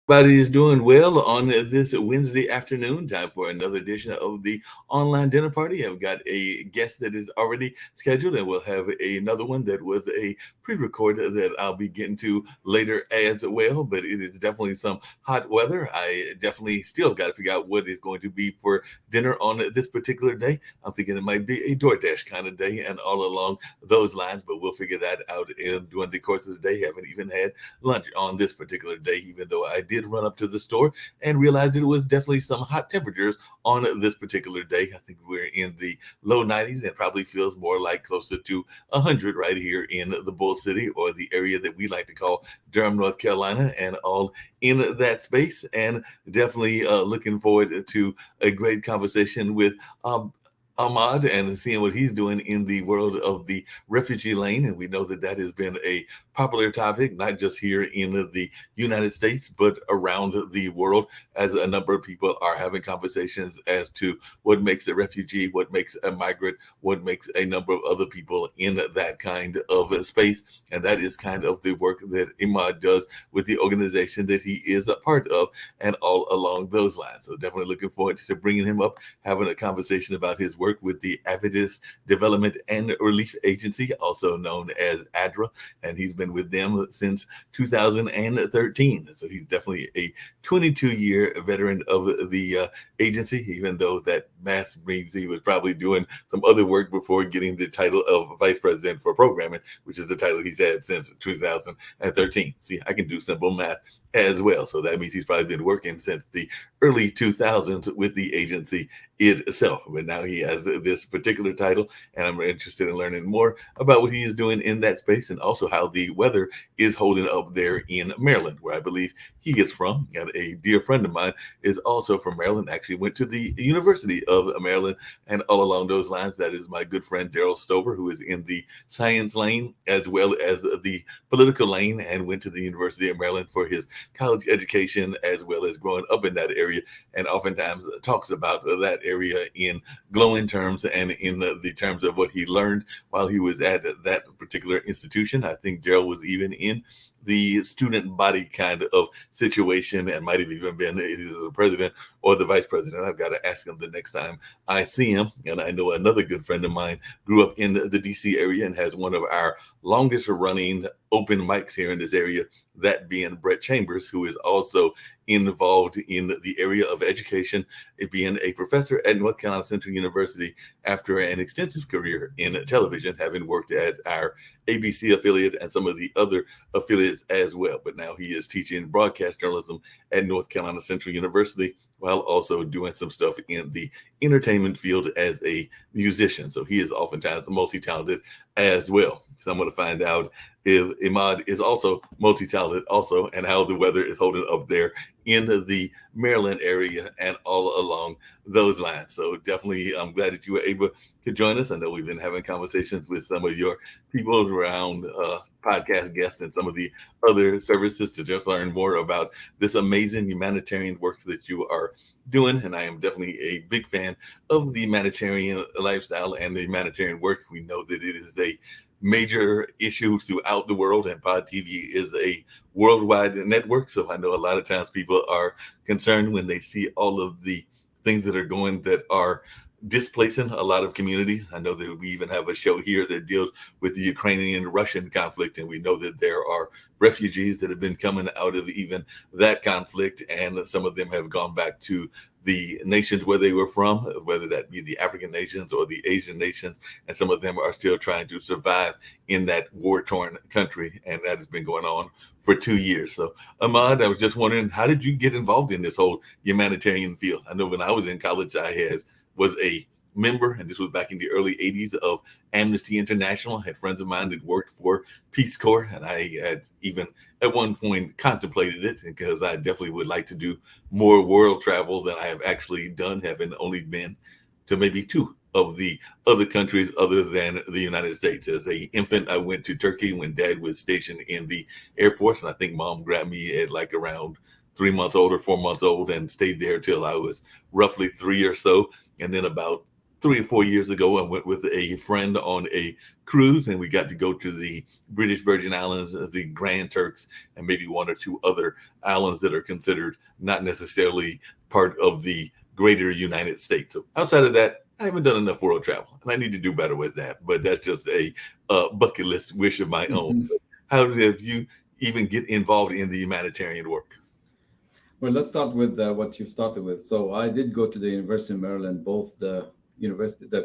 Everybody is doing well on this Wednesday afternoon. Time for another edition of the online dinner party. I've got a guest that is already scheduled, and we'll have another one that was a pre-record that I'll be getting to later as well. But it is definitely some hot weather. I definitely still got to figure out what is going to be for dinner on this particular day. I'm thinking it might be a DoorDash kind of day, and all along those lines. But we'll figure that out during the course of the day. Haven't even had lunch on this particular day, even though I did run up to the store and realized it was definitely some hot temperatures on this particular day. I think we're in the low 90s and probably feels more like closer to 100 right here in the Bull City, or the area that we like to call Durham, North Carolina, and all in that space. And definitely looking forward to a great conversation with um, Ahmad and seeing what he's doing in the world of the refugee lane. And we know that that has been a popular topic, not just here in the United States, but around the world, as a number of people are having conversations as to what makes a refugee, what makes a migrant, what makes a number of other people in that kind of a space. And that is kind of the work that Ahmad does with the organization that he is a part of, and all along those lines. So definitely looking forward to bringing him up, having a conversation about his work with the Adventist Development and Relief Agency, also known as ADRA, and he's been with them since 2013. So he's definitely a 22-year veteran of the agency, even though that math means he was probably doing some other work before getting the title of Vice President for Programming, which is the title he's had since 2013. See, I can do simple math as well. So that means he's probably been working since the early 2000s with the agency itself. But now he has this particular title, and I'm interested in learning more about what he is doing in that space, and also how the weather is holding up there in Maryland, where I believe he is from. And a dear friend of mine is also from Maryland, actually went to the University of Maryland, and all along those lines, that is my good friend Daryl Stover, who is in the science lane as well as the political lane, and went to the University of Maryland for his college education as well as growing up in that area, and oftentimes talks about that area in glowing terms and in the terms of what he learned while he was at that particular institution. I think Daryl was even in the student body kind of situation, and might have even been either the president or the vice president. I've got to ask him the next time I see him. And I know another good friend of mine grew up in the DC area and has one of our longest running open mics here in this area, that being Brett Chambers, who is also involved in the area of education, being a professor at North Carolina Central University after an extensive career in television, having worked at our ABC affiliate and some of the other affiliates as well. But now he is teaching broadcast journalism at North Carolina Central University, while also doing some stuff in the entertainment field as a musician. So he is oftentimes multi-talented as well. So I'm going to find out if Ahmad is also multi-talented also, and how the weather is holding up there in the Maryland area and all along those lines. So definitely, I'm glad that you were able to join us. I know we've been having conversations with some of your people around podcast guests and some of the other services to just learn more about this amazing humanitarian work that you are doing. And I am definitely a big fan of the humanitarian lifestyle and the humanitarian work. We know that it is a major issue throughout the world, and Pod TV is a worldwide network. So I know a lot of times people are concerned when they see all of the things that are going that are displacing a lot of communities. I know that we even have a show here that deals with the Ukrainian Russian conflict, and we know that there are refugees that have been coming out of even that conflict, and some of them have gone back to the nations where they were from, whether that be the African nations or the Asian nations, and some of them are still trying to survive in that war-torn country, and that has been going on for 2 years. So, Ahmad, I was just wondering, how did you get involved in this whole humanitarian field? I know when I was in college, was a member, and this was back in the early 80s, of Amnesty International. I had friends of mine that worked for Peace Corps, and I had even at one point contemplated it, because I definitely would like to do more world travel than I have actually done, having only been to maybe two of the other countries other than the United States. As a infant, I went to Turkey when Dad was stationed in the Air Force, and I think Mom grabbed me at like around 3 months old or 4 months old, and stayed there till I was roughly three or so. And then about 3 or 4 years ago. I went with a friend on a cruise, and we got to go to the British Virgin Islands, the Grand Turks, and maybe one or two other islands that are considered not necessarily part of the greater United States. So outside of that, I haven't done enough world travel, and I need to do better with that. But that's just a bucket list wish of my own. Mhm. How have you even get involved in the humanitarian work? Well, let's start with what you started with. So I did go to the University of Maryland, both the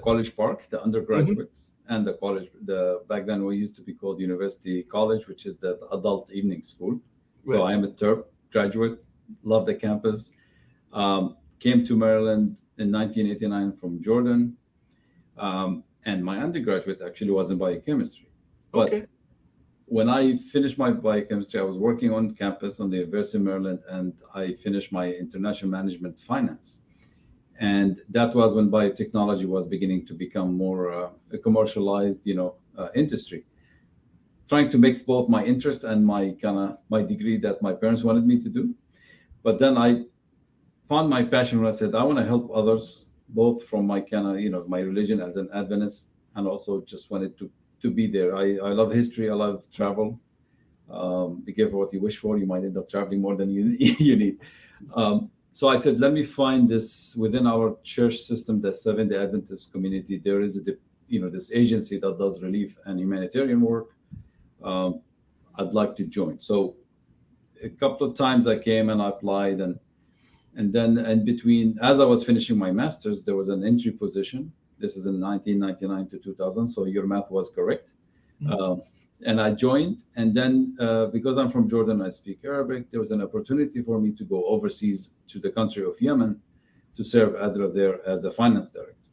College Park, the Hmm. undergraduates, and the college. The back then we used to be called University College, which is the adult evening school. So Right. I am a TERP graduate, love the campus. Came to Maryland in 1989 from Jordan, and my undergraduate actually was in biochemistry. But Okay. when I finished my biochemistry, I was working on campus on the University of Maryland, and I finished my international management finance. And that was when biotechnology was beginning to become more a commercialized, industry. Trying to mix both my interest and my kind of my degree that my parents wanted me to do. But then I found my passion when I said I want to help others, both from my kind of my religion as an Adventist, and also just wanted to be there. I love history. I love travel. Be careful what you wish for. You might end up traveling more than you you need. So I said, let me find this within our church system, the Seventh Day Adventist community. There is this agency that does relief and humanitarian work. Um, I'd like to join. So a couple of times I came and I applied, and then in between, as I was finishing my master's, there was an entry position. This is in 1999 to 2000. So your math was correct. Mhm. Um, and I joined. And then, because I'm from Jordan, I speak Arabic. There was an opportunity for me to go overseas to the country of Yemen to serve ADRA there as a finance director.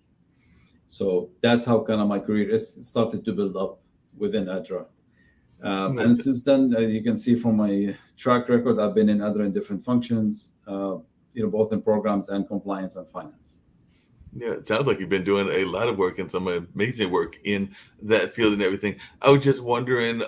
So that's how kind of my career is started to build up within ADRA. And That's since then, you can see from my track record, I've been in ADRA in different functions, both in programs and compliance and finance. Yeah, it sounds like you've been doing a lot of work and some amazing work in that field and everything. I was just wondering,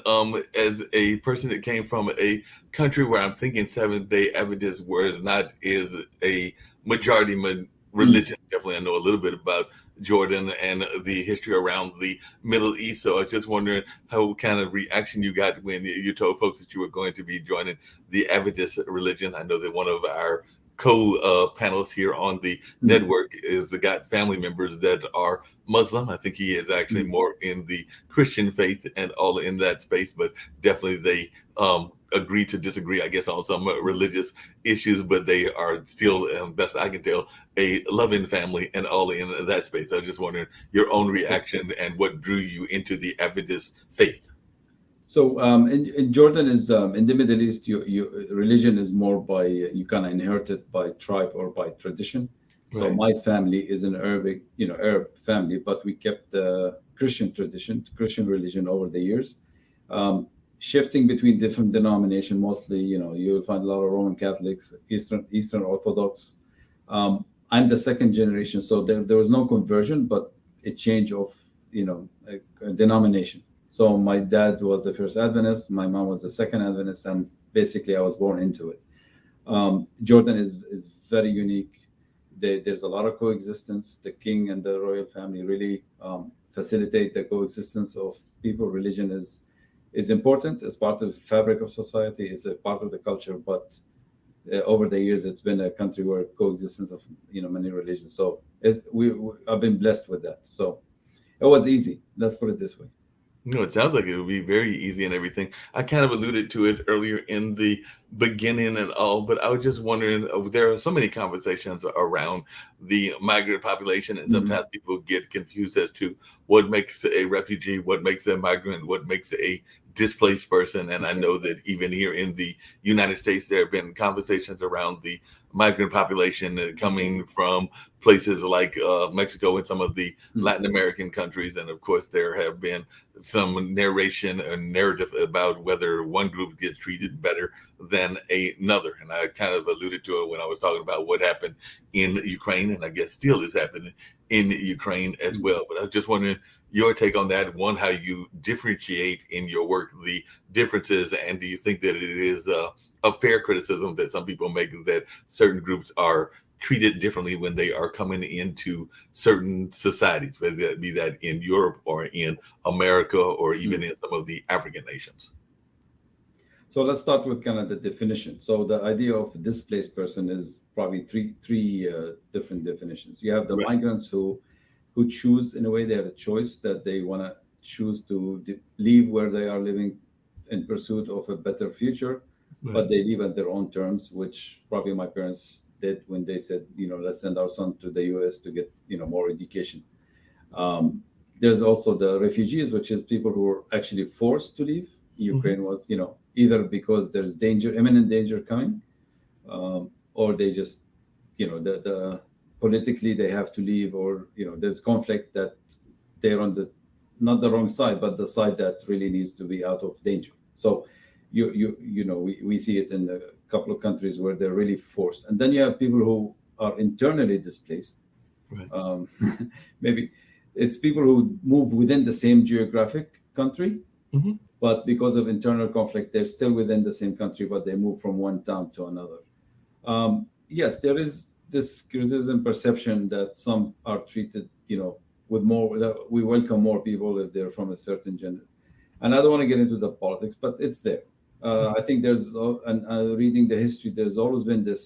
as a person that came from a country where I'm thinking Seventh Day Adventist, whereas not is a majority Mm. religion. Definitely, I know a little bit about Jordan and the history around the Middle East. So I was just wondering how kind of reaction you got when you told folks that you were going to be joining the Adventist religion. I know that one of our co-panelists here on the Mm. network is got family members that are Muslim. I think he is actually Mm. more in the Christian faith and all in that space, but definitely they agree to disagree, I guess, on some religious issues, but they are still, best I can tell, a loving family and all in that space. I was just wondering your own reaction and what drew you into the Adventist faith. So in Jordan is in the Middle East, you religion is more by you kind of inherit it by tribe or by tradition. So Right. my family is an Arabic, Arab family, but we kept the Christian tradition, Christian religion over the years, shifting between different denomination. Mostly, you'll find a lot of Roman Catholics, Eastern Orthodox. I'm the second generation, so there was no conversion, but a change of a denomination. So my dad was the first Adventist, my mom was the second Adventist, and basically I was born into it. Jordan is very unique. There's a lot of coexistence. The king and the royal family really facilitate the coexistence of people. Religion is important as part of the fabric of society. It's a part of the culture, but over the years, it's been a country where coexistence of many religions. So I've been blessed with that. So it was easy. Let's put it this way. No, it sounds like it would be very easy and everything. I kind of alluded to it earlier in the beginning and all, but I was just wondering, there are so many conversations around the migrant population, and Mhm. sometimes people get confused as to what makes a refugee, what makes a migrant, what makes a displaced person. And I Okay. know that even here in the United States, there have been conversations around the migrant population coming from places like Mexico and some of the Mhm. Latin American countries. And of course, there have been some narration and narrative about whether one group gets treated better than another. And I kind of alluded to it when I was talking about what happened in Ukraine, and I guess still is happening in Ukraine as Mhm. well. But I was just wondering your take on that. One, how you differentiate in your work the differences, and do you think that it is a fair criticism that some people make that certain groups are treated differently when they are coming into certain societies, whether that be that in Europe or in America or even Mm. in some of the African nations. So let's start with kind of the definition. So the idea of displaced person is probably three different definitions. You have the Right. migrants who choose, in a way, they have a choice that they want to choose to leave where they are living in pursuit of a better future, Right. but they leave at their own terms, which probably my parents did when they said, let's send our son to the US to get, more education. Um, there's also the refugees, which is people who are actually forced to leave. Hmm. Ukraine was, either because there's danger, imminent danger coming, or they just, the politically they have to leave, or there's conflict that they're on the not the wrong side, but the side that really needs to be out of danger. So, we see it in a couple of countries where they're really forced, and then you have people who are internally displaced. Right. um, Maybe it's people who move within the same geographic country, Hmm. but because of internal conflict, they're still within the same country, but they move from one town to another. Yes, there is this criticism perception that some are treated, with more, that we welcome more people if they're from a certain gender. And I don't want to get into the politics, but it's there. I think and reading the history, there's always been this,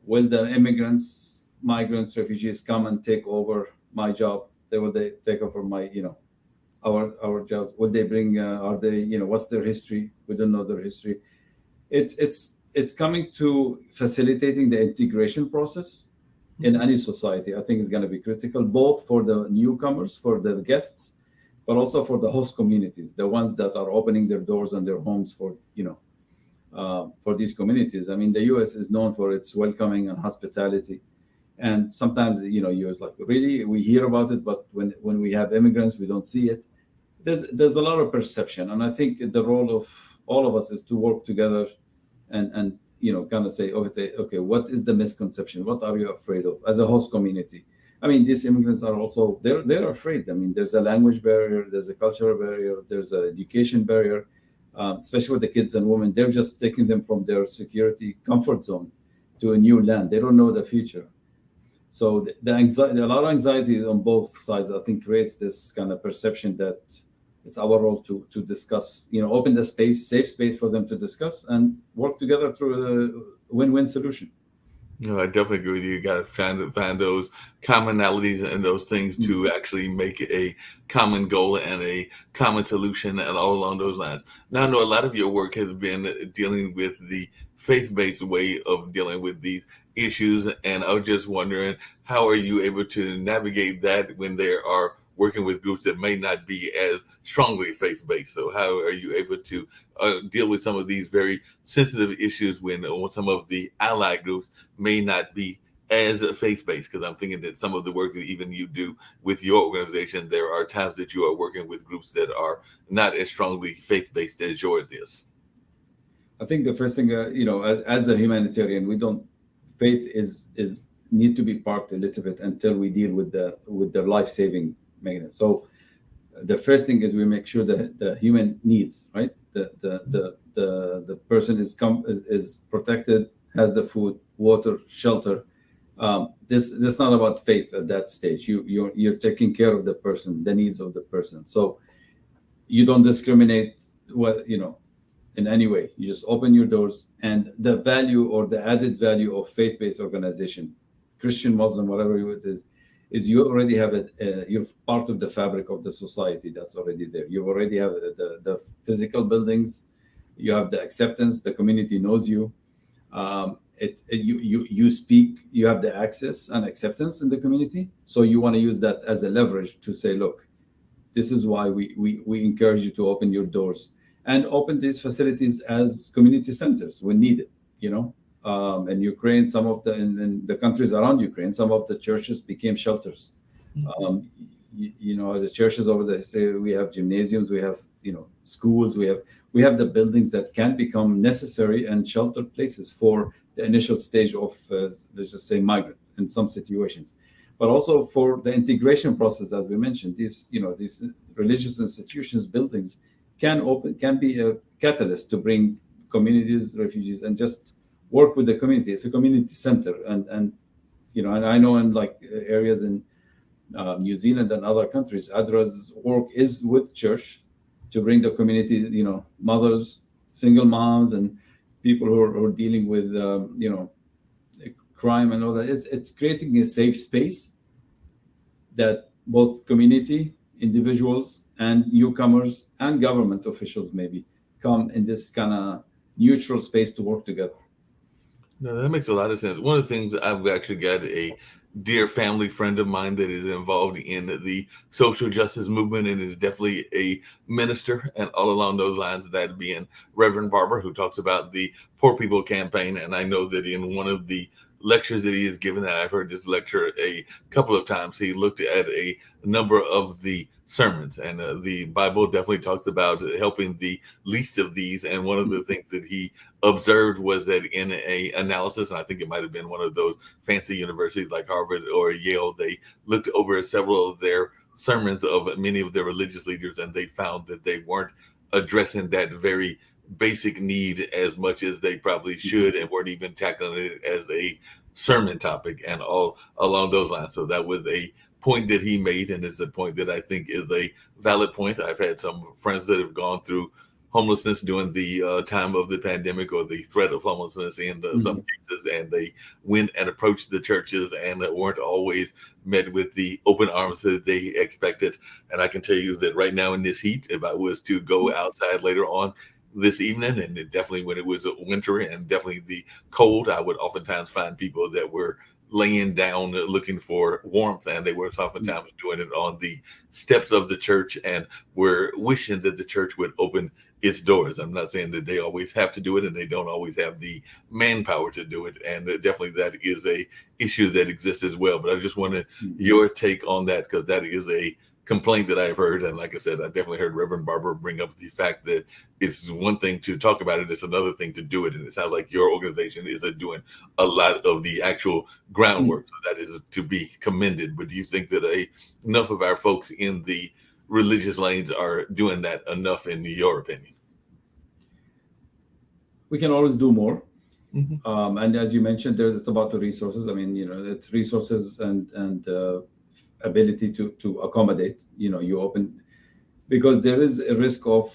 will the immigrants, migrants, refugees come and take over my job? They take over my, our jobs? Will they bring? Are they? What's their history? We don't know their history. It's coming to facilitating the integration process in any society. I think is going to be critical, both for the newcomers, for the guests, but also for the host communities, the ones that are opening their doors and their homes for for these communities. I mean, the U.S. is known for its welcoming and hospitality, and sometimes you're like, really, we hear about it, but when we have immigrants, we don't see it. There's a lot of perception, and I think the role of all of us is to work together and kind of say, okay, what is the misconception? What are you afraid of as a host community? I mean, these immigrants are also they're afraid. I mean, there's a language barrier, there's a cultural barrier, there's an education barrier, especially with the kids and women. They're just taking them from their security comfort zone to a new land. They don't know the future. So the anxiety, a lot of anxiety on both sides, I think, creates this kind of perception that it's our role to discuss, open the space, safe space for them to discuss and work together through a win-win solution. No, I definitely agree with you. You got to find those commonalities and those things Mm. to actually make a common goal and a common solution, and all along those lines. Now, I know a lot of your work has been dealing with the faith-based way of dealing with these issues, and I was just wondering, how are you able to navigate that when there are working with groups that may not be as strongly faith-based? So, how are you able to deal with some of these very sensitive issues when some of the allied groups may not be as faith based? Because I'm thinking that some of the work that even you do with your organization, there are times that you are working with groups that are not as strongly faith based as yours is. I think the first thing, as a humanitarian, we don't faith is need to be parked a little bit until we deal with the life-saving mechanism. So the first thing is we make sure that the human needs, right? The person is protected, has the food, water, shelter. This not about faith at that stage. You're taking care of the person, the needs of the person. So you don't discriminate what in any way. You just open your doors, and the value or the added value of faith-based organization, Christian, Muslim, whatever it is you already have it. You're part of the fabric of the society that's already there. You already have the physical buildings. You have the acceptance. The community knows you. You speak. You have the access and acceptance in the community. So you want to use that as a leverage to say, look, this is why we encourage you to open your doors and open these facilities as community centers when needed. In Ukraine, in the countries around Ukraine, some of the churches became shelters. The churches over there, we have gymnasiums, we have schools, we have the buildings that can become necessary and shelter places for the initial stage of let's just say migrant in some situations, but also for the integration process. As we mentioned, these religious institutions, buildings can be a catalyst to bring communities, refugees, and just work with the community. It's a community center, and And I know in like areas in New Zealand and other countries, Adra's work is with church to bring the community, mothers, single moms, and people who are dealing with, crime and all that. It's creating a safe space that both community, individuals, and newcomers and government officials maybe come in this kind of neutral space to work together. No, that makes a lot of sense. One of the things I've actually got a dear family friend of mine that is involved in the social justice movement and is definitely a minister, and all along those lines, that being Reverend Barber, who talks about the Poor People Campaign. And I know that in one of the lectures that he has given, and I've heard this lecture a couple of times, he looked at a number of the sermons, and the Bible definitely talks about helping the least of these. And one of the things that he observed was that in a analysis, and I think it might have been one of those fancy universities like Harvard or Yale, they looked over several of their sermons of many of their religious leaders, and they found that they weren't addressing that very basic need as much as they probably should, and weren't even tackling it as a sermon topic and all along those lines. So that was a point that he made, and it's a point that I think is a valid point. I've had some friends that have gone through homelessness during the time of the pandemic, or the threat of homelessness in some cases, and they went and approached the churches and weren't always met with the open arms that they expected. And I can tell you that right now in this heat, if I was to go outside later on this evening, and definitely when it was winter and definitely the cold, I would oftentimes find people that were laying down looking for warmth, and they were oftentimes doing it on the steps of the church, and were wishing that the church would open its doors. I'm not saying that they always have to do it, and they don't always have the manpower to do it, and definitely that is a issue that exists as well. But I just wanted your take on that, because that is a complaint that I've heard. And like I said, I definitely heard Reverend Barber bring up the fact that it's one thing to talk about it, it's another thing to do it. And it sounds like your organization is doing a lot of the actual groundwork. So that is to be commended. But do you think that enough of our folks in the religious lanes are doing that enough, in your opinion? We can always do more. And as you mentioned, it's about the resources. I mean, it's resources and ability to accommodate. You open, because there is a risk of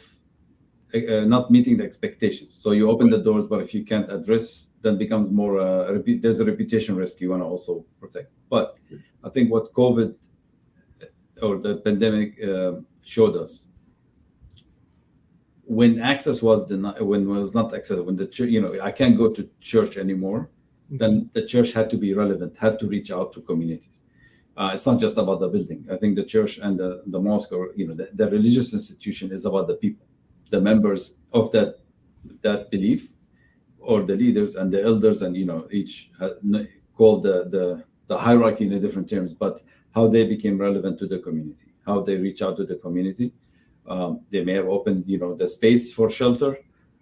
not meeting the expectations. So you open the doors, but if you can't address, then becomes more there's a reputation risk you want to also protect. But I think what COVID or the pandemic showed us, when access was denied, when it was not accessible, when the church, I can't go to church anymore, then the church had to be relevant, had to reach out to communities. It's not just about the building. I think the church and the mosque, or the religious institution, is about the people, the members of that belief, or the leaders and the elders, and each called the hierarchy in a different terms, but how they became relevant to the community, how they reach out to the community. They may have opened the space for shelter.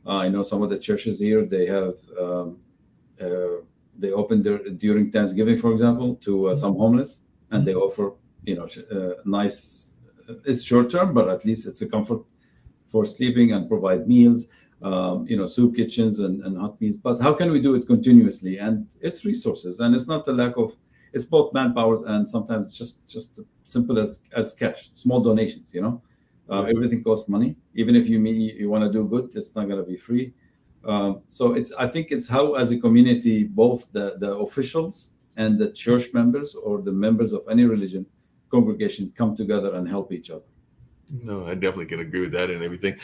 I know some of the churches here, they have they opened during Thanksgiving, for example, to some homeless, and they offer nice, it's short term, but at least it's a comfort for sleeping, and provide meals, soup kitchens and hot meals. But how can we do it continuously? And it's resources, and it's not a lack of, it's both manpowers, and sometimes just simple as cash, small donations. Everything costs money. Even if you want to do good, it's not going to be free. So I think it's how, as a community, both the officials and the church members, or the members of any religion congregation, come together and help each other. No, I definitely can agree with that and everything.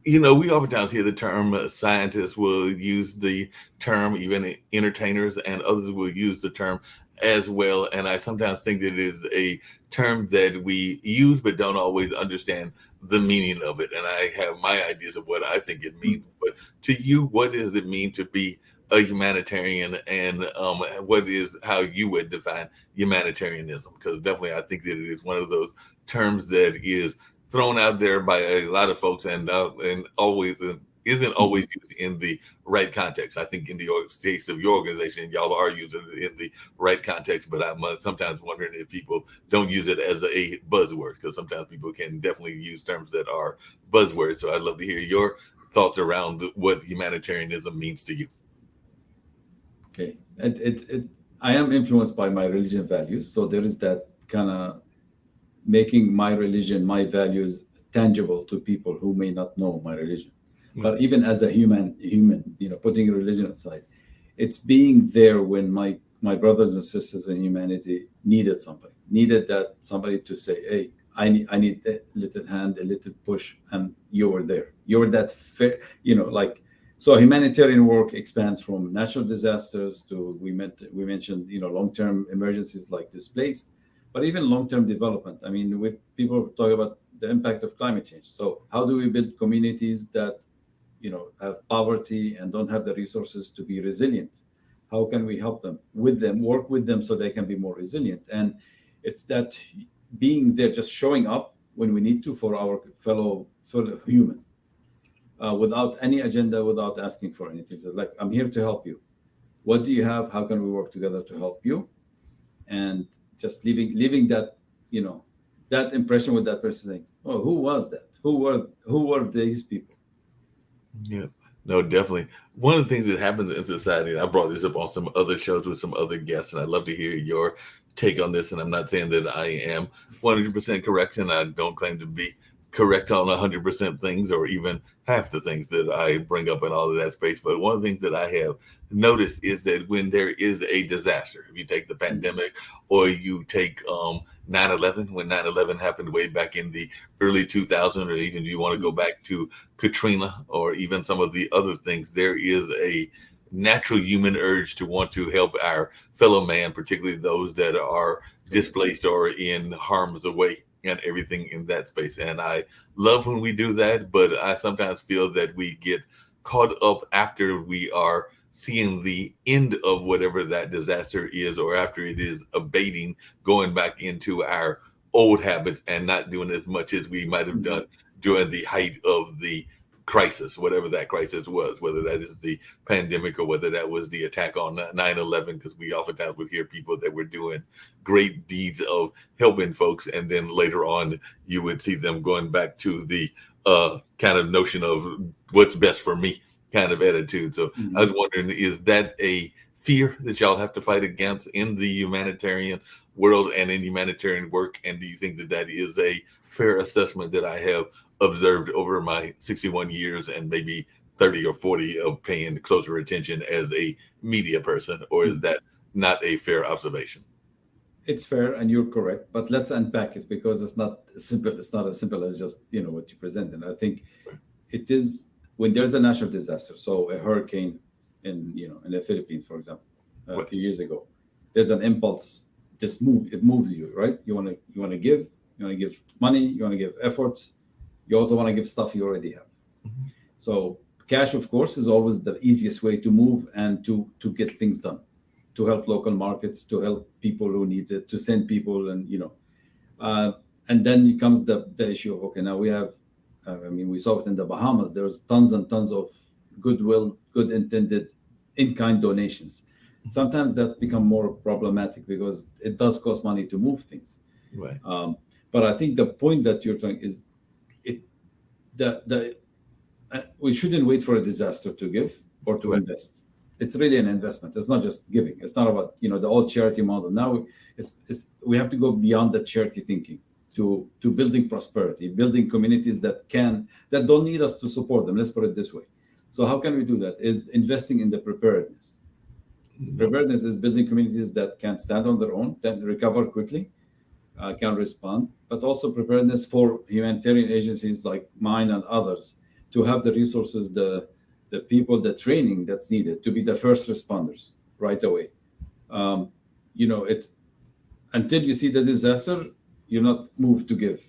We oftentimes hear the term, scientists will use the term, even entertainers and others will use the term as well. And I sometimes think that it is a term that we use but don't always understand the meaning of it. And I have my ideas of what I think it means. But to you, what does it mean to be a humanitarian, and what is how you would define humanitarianism? Because definitely I think that it is one of those terms that is thrown out there by a lot of folks, and always isn't always used in the right context. I think in the case of your organization, y'all are using it in the right context, but I'm sometimes wondering if people don't use it as a buzzword, because sometimes people can definitely use terms that are buzzwords. So I'd love to hear your thoughts around what humanitarianism means to you. Okay, I am influenced by my religion values. So there is that kind of making my religion, my values tangible to people who may not know my religion. But even as a human, putting religion aside, it's being there when my brothers and sisters in humanity needed that somebody to say, "Hey, I need a little hand, a little push," and you were there. You were that fair, like. So humanitarian work expands from natural disasters to we mentioned long-term emergencies like displaced, but even long-term development. I mean, with people talk about the impact of climate change. So how do we build communities that have poverty and don't have the resources to be resilient? How can we help them, work with them so they can be more resilient? And it's that being there, just showing up when we need to for our fellow humans, without any agenda, without asking for anything. So like, I'm here to help you. What do you have? How can we work together to help you? And just leaving that, that impression with that person saying, "Oh, who was that? Who were these people?" Yeah, no, definitely. One of the things that happens in society, and I brought this up on some other shows with some other guests, and I'd love to hear your take on this. And I'm not saying that I am 100% correct, and I don't claim to be correct on 100% things or even half the things that I bring up in all of that space. But one of the things that I have noticed is that when there is a disaster, if you take the pandemic or you take 9/11, when 9/11 happened way back in the early 2000s, or even if you want to go back to Katrina, or even some of the other things, there is a natural human urge to want to help our fellow man, particularly those that are displaced or in harm's way and everything in that space. And I love when we do that, but I sometimes feel that we get caught up after we are seeing the end of whatever that disaster is, or after it is abating, going back into our old habits and not doing as much as we might have Mhm. done during the height of the crisis, whatever that crisis was, whether that is the pandemic or whether that was the attack on 9/11, because we oftentimes would hear people that were doing great deeds of helping folks. And then later on, you would see them going back to the kind of notion of what's best for me kind of attitude. So I Mhm. was wondering, is that a fear that y'all have to fight against in the humanitarian world and in humanitarian work? And do you think that that is a fair assessment that I have observed over my 61 years and maybe 30 or 40 of paying closer attention as a media person? Or is that not a fair observation? It's fair and you're correct, but let's unpack it because it's not simple. It's not as simple as just what you present. And I think it is when there's a natural disaster. So a hurricane in the Philippines, for example, a Right. few years ago, there's an impulse. It moves you, right? You want to give money, you want to give efforts, you also want to give stuff you already have. Mhm. So cash, of course, is always the easiest way to move and to get things done, to help local markets, to help people who needs it, to send people, uh, and then comes the issue of, okay, now we have. I mean, we saw it in the Bahamas. There's tons and tons of goodwill, good intended, in-kind donations. Sometimes that's become more problematic because it does cost money to move things. Right. Um, but I think the point that you're trying is it the we shouldn't wait for a disaster to give or to Right. invest. It's really an investment. It's not just giving. It's not about the old charity model. Now it's we have to go beyond the charity thinking to building prosperity, building communities that don't need us to support them. Let's put it this way. So how can we do that? Is investing in the preparedness. No. Preparedness is building communities that can stand on their own, that recover quickly, can respond, but also preparedness for humanitarian agencies like mine and others to have the resources, the people, the training that's needed to be the first responders right away. Um, it's until you see the disaster, you're not moved to give,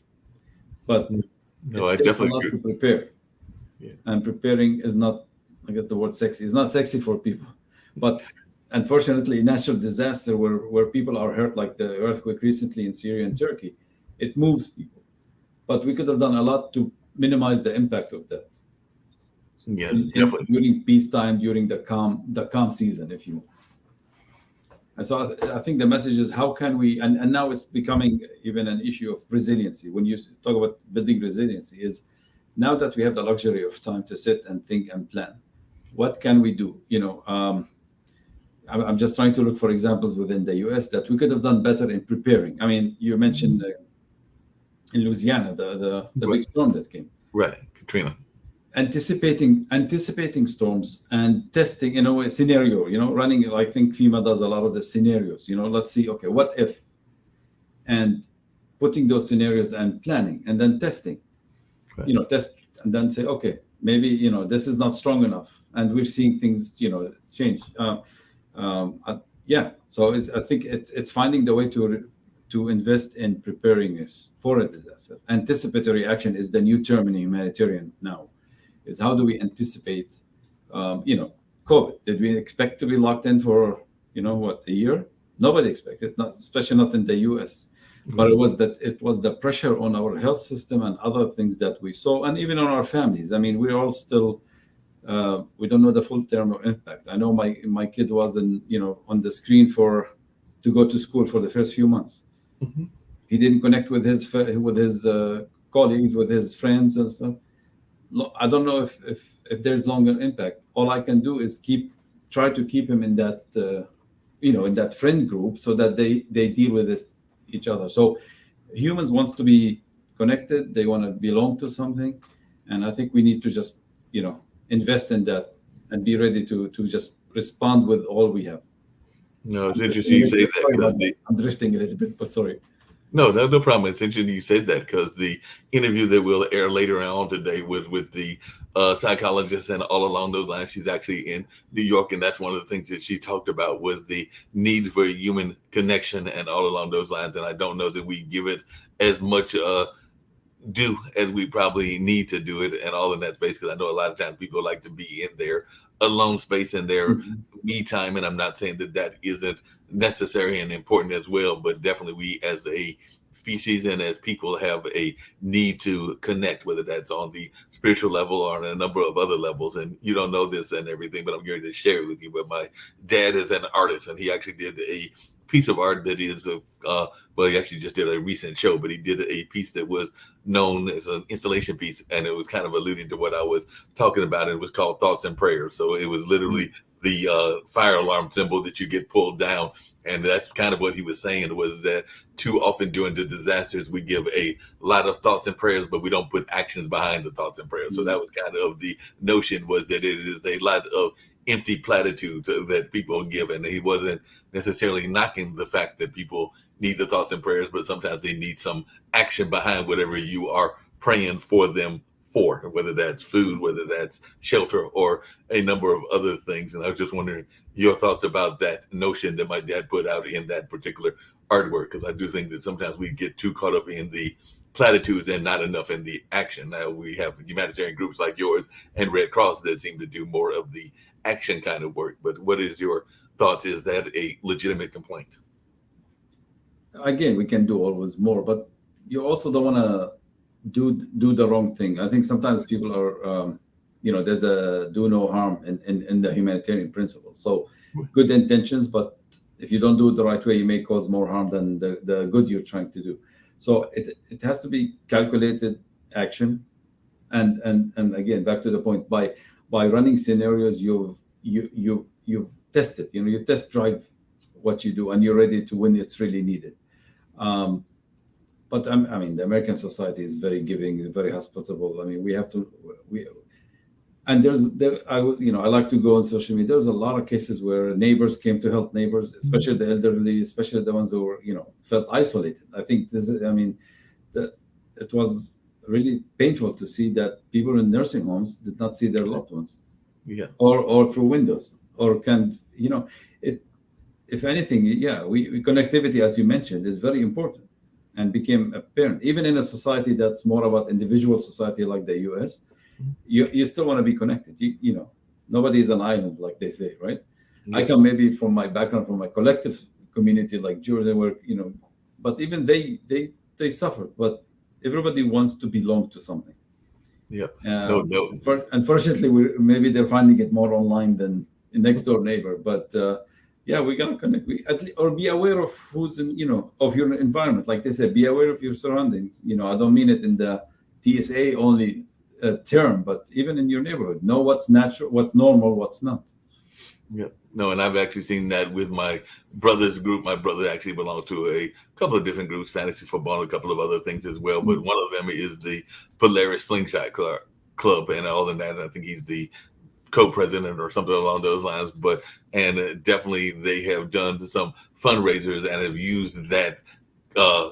but No, I it takes a definitely lot to agree. prepare, Yeah. and preparing is not, I guess the word sexy is not sexy for people, but unfortunately natural disaster where people are hurt like the earthquake recently in Syria and Turkey, it moves people, but we could have done a lot to minimize the impact of that Yeah, in definitely. during peacetime, during the calm season, if you. And so I think the message is how can we, and now it's becoming even an issue of resiliency. When you talk about building resiliency, is now that we have the luxury of time to sit and think and plan, what can we do? I'm just trying to look for examples within the US that we could have done better in preparing. I mean, you mentioned in Louisiana, the Right, big storm that came. right, Katrina. Anticipating storms and testing in a way scenario, running. I think FEMA does a lot of the scenarios. Let's see, okay, what if, and putting those scenarios and planning and then testing. Right. Test and then say, okay, maybe this is not strong enough, and we're seeing things change. Yeah, so I think it's finding the way to invest in preparing us for a disaster. Anticipatory action is the new term in humanitarian now. Is how do we anticipate, COVID? Did we expect to be locked in for a year? Nobody expected, not especially not in the U.S. But it was the pressure on our health system and other things that we saw, and even on our families. I mean, we're all still we don't know the full term of impact. I know my kid was on the screen to go to school for the first few months. Mm-hmm. He didn't connect with his colleagues, with his friends and stuff. I don't know if there's longer impact. All I can do is try to keep him in that in that friend group so that they deal with it each other. So humans wants to be connected. They want to belong to something, and I think we need to just invest in that and be ready to just respond with all we have. No, it's interesting you say that because I'm drifting a little bit, but sorry. no problem. It's interesting you said that because the interview that we'll air later on today was with the psychologist, and all along those lines, she's actually in New York, and that's one of the things that she talked about was the need for human connection, and all along those lines. And I don't know that we give it as much do as we probably need to do it, and all in that space. Because I know a lot of times people like to be in their alone space and their me time, and I'm not saying that that isn't necessary and important as well, but definitely we as a species and as people have a need to connect, whether that's on the spiritual level or on a number of other levels. And you don't know this and everything, but I'm going to share it with you. But my dad is an artist, and he actually did a piece of art that is well, he actually just did a recent show, but he did a piece that was known as an installation piece, and it was kind of alluding to what I was talking about. It was called Thoughts and Prayers. So it was literally the fire alarm symbol that you get pulled down, and that's kind of what he was saying, was that too often during the disasters we give a lot of thoughts and prayers, but we don't put actions behind the thoughts and prayers. So that was kind of the notion, was that it is a lot of empty platitudes that people give, and he wasn't necessarily knocking the fact that people need the thoughts and prayers, but sometimes they need some action behind whatever you are praying for them for, whether that's food, whether that's shelter, or a number of other things. And I was just wondering your thoughts about that notion that my dad put out in that particular artwork, because I do think that sometimes we get too caught up in the platitudes and not enough in the action. Now we have humanitarian groups like yours and Red Cross that seem to do more of the action kind of work. But what is your thoughts? Is that a legitimate complaint? Again, we can do always more, but you also don't want to do the wrong thing. I think sometimes people are, there's a do no harm in the humanitarian principle. So good intentions, but if you don't do it the right way, you may cause more harm than the good you're trying to do. So it has to be calculated action, and again, back to the point, by running scenarios, you've tested, you test drive what you do, and you're ready to when it's really needed. But I mean, the American society is very giving, very hospitable. I mean, and I like to go on social media. There's a lot of cases where neighbors came to help neighbors, especially the elderly, especially the ones who were, felt isolated. I think it was really painful to see that people in nursing homes did not see their loved ones, or through windows, or if anything, we connectivity, as you mentioned, is very important, and became apparent even in a society that's more about individual society like the US. You still want to be connected. Nobody is an island, like they say, right? I come maybe from my background, from my collective community like Jordan, where but even they suffer. But everybody wants to belong to something. No. Unfortunately, maybe they're finding it more online than a next door neighbor. But we gotta connect. Or be aware of who's in, of your environment. Like they say, be aware of your surroundings. I don't mean it in the TSA only term, but even in your neighborhood, know what's natural, what's normal, what's not. Yep. No, and I've actually seen that with my brother's group. My brother actually belongs to a couple of different groups, fantasy football, and a couple of other things as well. But one of them is the Polaris Slingshot Club, and all of that. And I think he's the co-president or something along those lines. But and definitely they have done some fundraisers and have used that uh,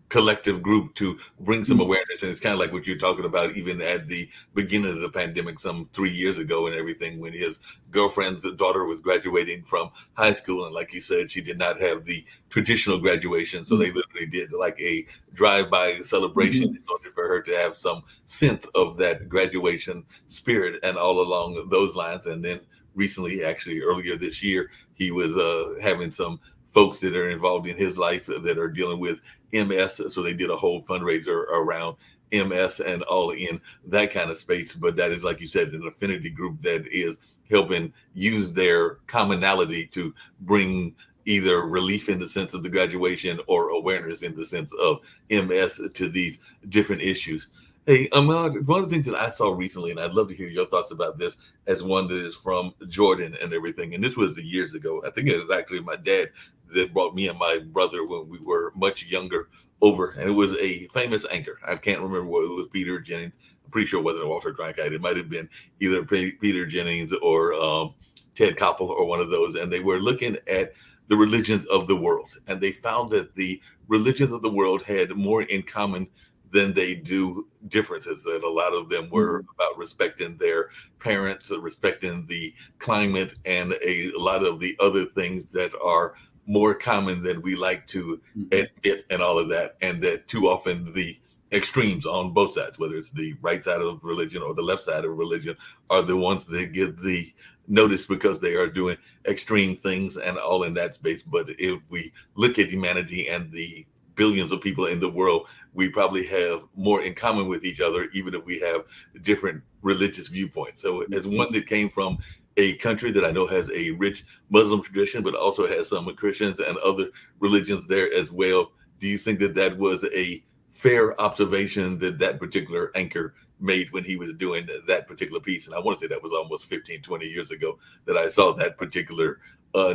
collective group to bring some Mm, awareness. And it's kind of like what you're talking about, even at the beginning of the pandemic, some 3 years ago, and everything, when his girlfriend's daughter was graduating from high school. And like you said, she did not have the traditional graduation. So mm, they literally did like a drive by celebration mhm, in order for her to have some sense of that graduation spirit and all along those lines. And then recently, actually earlier this year, he was having some folks that are involved in his life that are dealing with MS. So they did a whole fundraiser around MS and all in that kind of space. But that is, like you said, an affinity group that is helping use their commonality to bring either relief in the sense of the graduation or awareness in the sense of MS to these different issues. Hey, Ahmad, one of the things that I saw recently, and I'd love to hear your thoughts about this as one that is from Jordan and everything. And this was years ago. I think it was actually my dad that brought me and my brother when we were much younger over, and it was a famous anchor. I can't remember what it was. Peter Jennings. I'm pretty sure it wasn't Walter Cronkite. It might have been either Peter Jennings or Ted Koppel or one of those. And they were looking at the religions of the world, and they found that the religions of the world had more in common than they do differences. That a lot of them were mhm, about respecting their parents, respecting the climate, and a lot of the other things that are more common than we like to mhm, admit, and all of that. And that too often the extremes on both sides, whether it's the right side of religion or the left side of religion, are the ones that get the notice because they are doing extreme things and all in that space. But if we look at humanity and the billions of people in the world, we probably have more in common with each other, even if we have different religious viewpoints. So, as mhm. one that came from a country that I know has a rich Muslim tradition, but also has some Christians and other religions there as well, do you think that that was a fair observation that that particular anchor made when he was doing that particular piece? And I want to say that was almost 15, 20 years ago that I saw that particular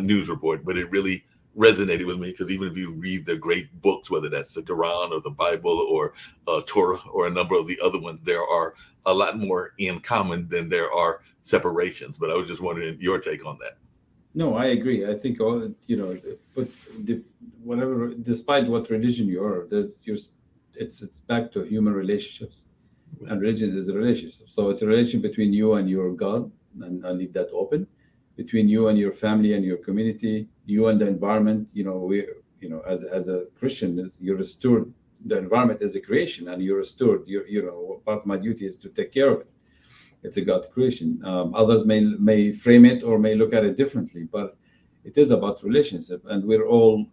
news report, but it really resonated with me because even if you read the great books, whether that's the Quran or the Bible or Torah or a number of the other ones, there are a lot more in common than there are separations. But I was just wondering your take on that. No, I agree. I think all but the, whatever, despite what religion you are, it's back to human relationships, and religion is a relationship. So it's a relation between you and your God, and I leave that open, between you and your family and your community, you and the environment. As a Christian, you're steward. The environment is a creation, and you're a steward. Part of my duty is to take care of it. It's a God creation. Others may frame it or may look at it differently, but it is about relationship, and we're all.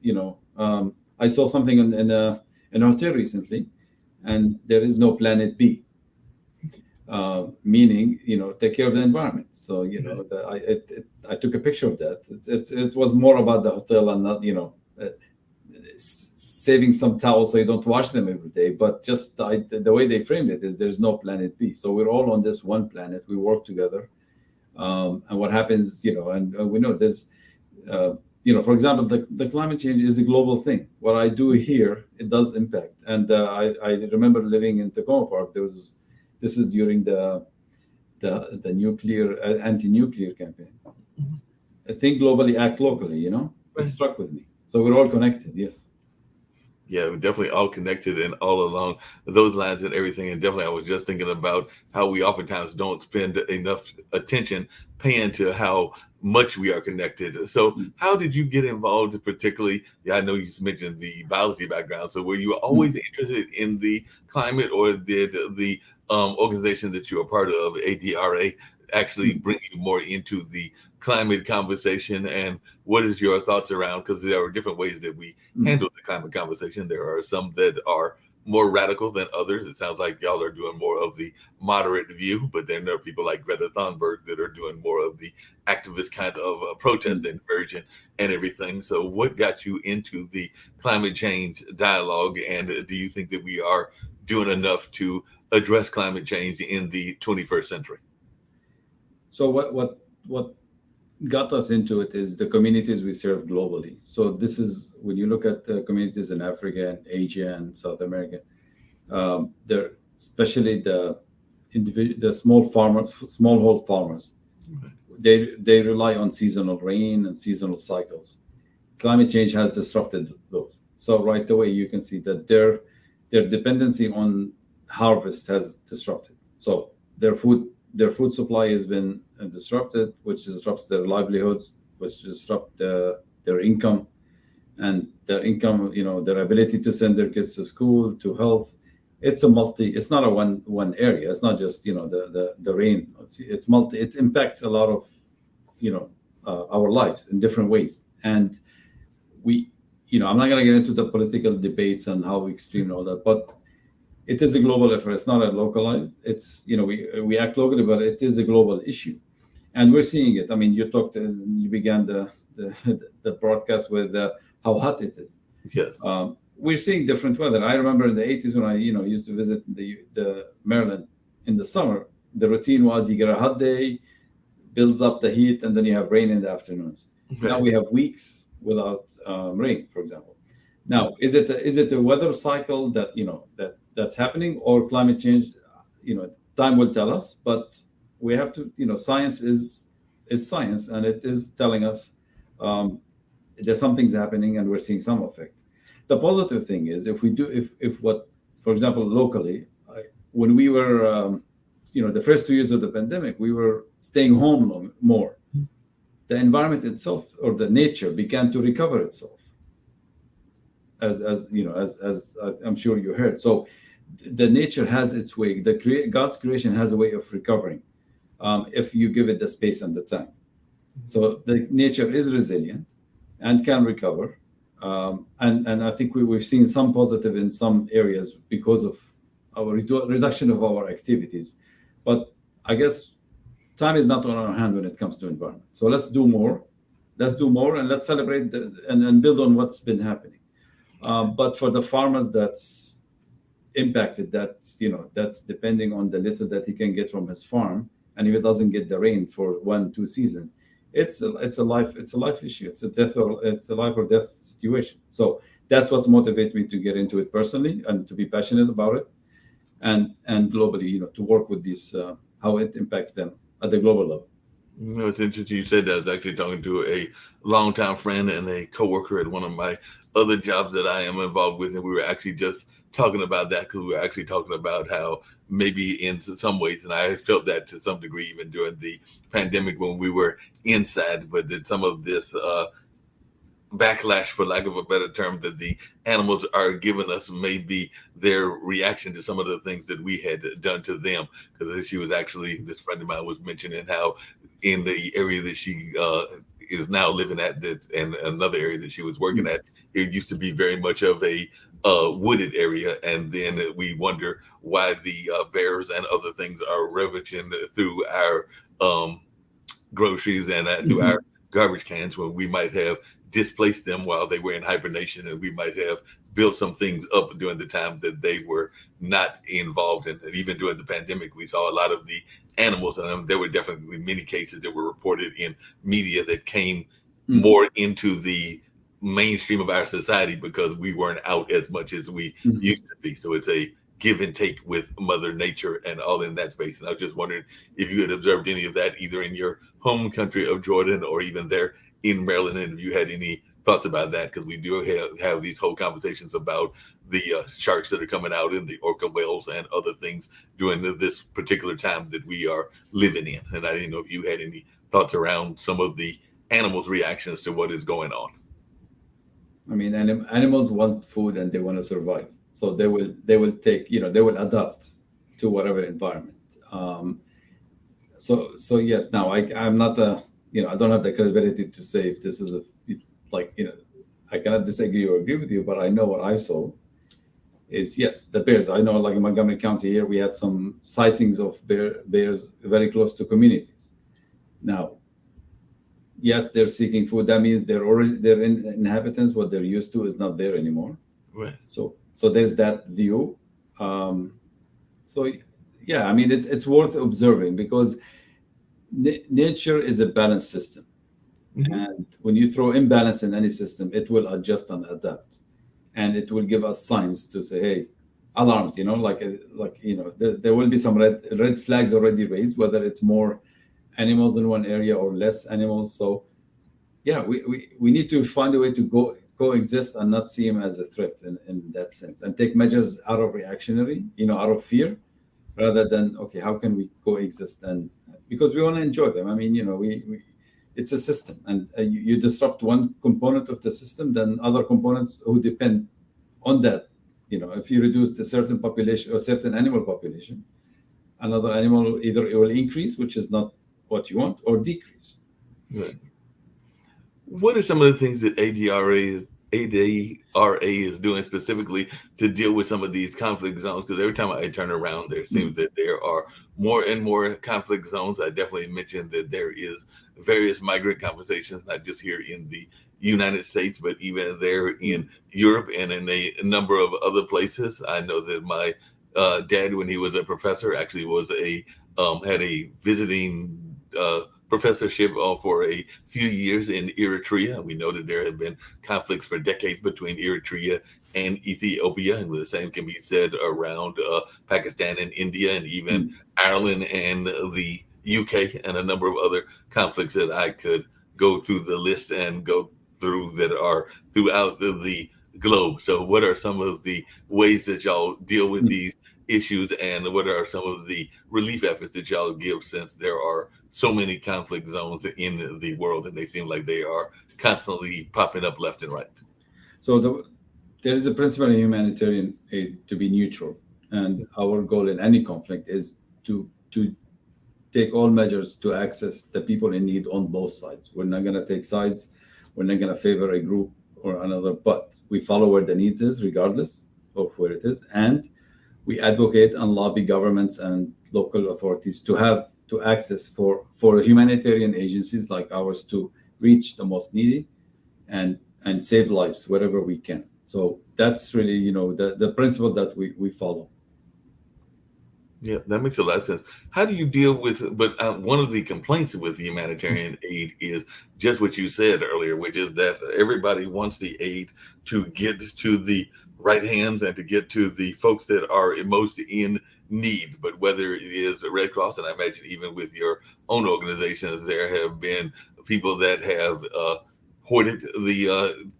I saw something in a hotel recently, and there is no planet B, meaning take care of the environment. So I took a picture of that. It was more about the hotel and not saving some towels so you don't wash them every day. But just the way they framed it is there's no planet B. So we're all on this one planet. We work together. And what happens, and we know there's, for example, the climate change is a global thing. What I do here, it does impact. And I remember living in Tacoma Park. This is during the nuclear anti-nuclear campaign. Think globally, act locally. It Right. struck with me. So we're all connected. Yes. Yeah, we're definitely all connected and all along those lines and everything. And definitely, I was just thinking about how we oftentimes don't spend enough attention paying to how much we are connected. So, how did you get involved, particularly? Yeah, I know you mentioned the biology background. So, were you always Mhm. interested in the climate, or did the organization that you're a part of, ADRA, actually Mhm. bring you more into the climate conversation? And what is your thoughts around? Because there are different ways that we Mhm. handle the climate conversation. There are some that are more radical than others. It sounds like y'all are doing more of the moderate view, but then there are people like Greta Thunberg that are doing more of the activist kind of Mhm. protesting version and everything. So, what got you into the climate change dialogue, and do you think that we are doing enough to address climate change in the 21st century? So what got us into it is the communities we serve globally. So this is when you look at the communities in Africa and Asia and South America, they're especially the small farmers, smallhold farmers. They rely on seasonal rain and seasonal cycles. Climate change has disrupted those. So right away you can see that their dependency on harvest has disrupted. So their food supply has been disrupted, which disrupts their livelihoods, which disrupt their income, and their income, their ability to send their kids to school, to health. It's not a one area. It's not just the rain. It's multi. It impacts a lot of our lives in different ways. And we, I'm not going to get into the political debates and how extreme and all that, but it is a global effort. It's not a localized. It's we act locally, but it is a global issue, and we're seeing it. I mean, you began the broadcast with how hot it is. Yes. We're seeing different weather. I remember in the 80s when I used to visit the Maryland in the summer. The routine was you get a hot day, builds up the heat, and then you have rain in the afternoons. Okay. Now we have weeks without rain, for example. Now, is it a weather cycle that's happening, or climate change? Time will tell us, but we have to. Science is science, and it is telling us there's some things happening, and we're seeing some effect. The positive thing is if what, for example, locally, when we were the first 2 years of the pandemic, we were staying home more. The environment itself, or the nature, began to recover itself, as I'm sure you heard. So the nature has its way. God's creation has a way of recovering, if you give it the space and the time. So the nature is resilient and can recover, and I think we've seen some positive in some areas because of our reduction of our activities. But I guess time is not on our hand when it comes to environment. So let's do more. And let's celebrate and build on what's been happening. But for the farmers that's impacted, that's depending on the little that he can get from his farm, and if it doesn't get the rain for 1-2 seasons, it's a life issue. It's a life or death situation. So that's what motivated me to get into it personally and to be passionate about it, and globally, to work with these how it impacts them at the global level. It's interesting you said that. I was actually talking to a longtime friend and a coworker at one of my other jobs that I am involved with, and we were actually just talking about that because we were actually talking about how maybe in some ways, and I felt that to some degree even during the pandemic when we were inside, but that some of this backlash, for lack of a better term, that the animals are giving us may be their reaction to some of the things that we had done to them. Because this friend of mine was mentioning how in the area that she is now living at, and another area that she was working at, it used to be very much of a wooded area, and then we wonder why the bears and other things are ravaging through our groceries and through our garbage cans, when we might have displaced them while they were in hibernation, and we might have built some things up during the time that they were not involved in. And even during the pandemic, we saw a lot of the animals, and there were definitely many cases that were reported in media that came more into the mainstream of our society because we weren't out as much as we used to be. So it's a give and take with Mother Nature and all in that space. And I was just wondering if you had observed any of that either in your home country of Jordan or even there in Maryland, and if you had any thoughts about that, because we do have these whole conversations about the sharks that are coming out and the orca whales and other things during this particular time that we are living in. And I didn't know if you had any thoughts around some of the animals' reactions to what is going on. I mean, animals want food and they want to survive, so they will take, they will adapt to whatever environment. So yes. Now I'm not I don't have the credibility to say if this is I cannot disagree or agree with you, but I know what I saw is, yes, the bears. I know, like in Montgomery County here, we had some sightings of bears very close to communities. Now, yes, they're seeking food. That means their inhabitants, what they're used to, is not there anymore. Right. So there's that view. So yeah, I mean, it's worth observing because nature is a balanced system. Hmm. And when you throw imbalance in any system, it will adjust and adapt, and it will give us signs to say, "Hey, alarms!" There will be some red flags already raised, whether it's more animals in one area or less animals. So yeah, we need to find a way to coexist and not see him as a threat in that sense, and take measures out of reactionary, out of fear, rather than, okay, how can we coexist? And because we want to enjoy them. I mean, we it's a system, and you disrupt one component of the system, then other components who depend on that, if you reduce a certain population or certain animal population, another animal either it will increase, which is not what you want, or decrease. Right. What are some of the things that ADRA is doing specifically to deal with some of these conflict zones? Because every time I turn around, there seems Mm, that there are more and more conflict zones. I definitely mentioned that there is various migrant conversations, not just here in the United States, but even there in mm, Europe and in a number of other places. I know that my dad, when he was a professor, actually was a had a visiting professorship for a few years in Eritrea. We know that there have been conflicts for decades between Eritrea and Ethiopia, and the same can be said around Pakistan and India, and even mm, Ireland and the UK, and a number of other conflicts that I could go through the list and go through that are throughout the globe. So, what are some of the ways that y'all deal with mm. these issues, and what are some of the relief efforts that y'all give since there are so many conflict zones in the world, and they seem like they are constantly popping up left and right. So there is a principle in humanitarian aid to be neutral, and our goal in any conflict is to take all measures to access the people in need on both sides. We're not going to take sides. We're not going to favor a group or another, but we follow where the needs is, regardless of where it is, and we advocate and lobby governments and local authorities to have to access for humanitarian agencies like ours to reach the most needy and save lives wherever we can. So that's really, the principle that we follow. Yeah, that makes a lot of sense. How do you deal with? But one of the complaints with humanitarian aid is just what you said earlier, which is that everybody wants the aid to get to the right hands and to get to the folks that are most in need. But whether it is the Red Cross, and I imagine even with your own organizations, there have been people that have hoarded the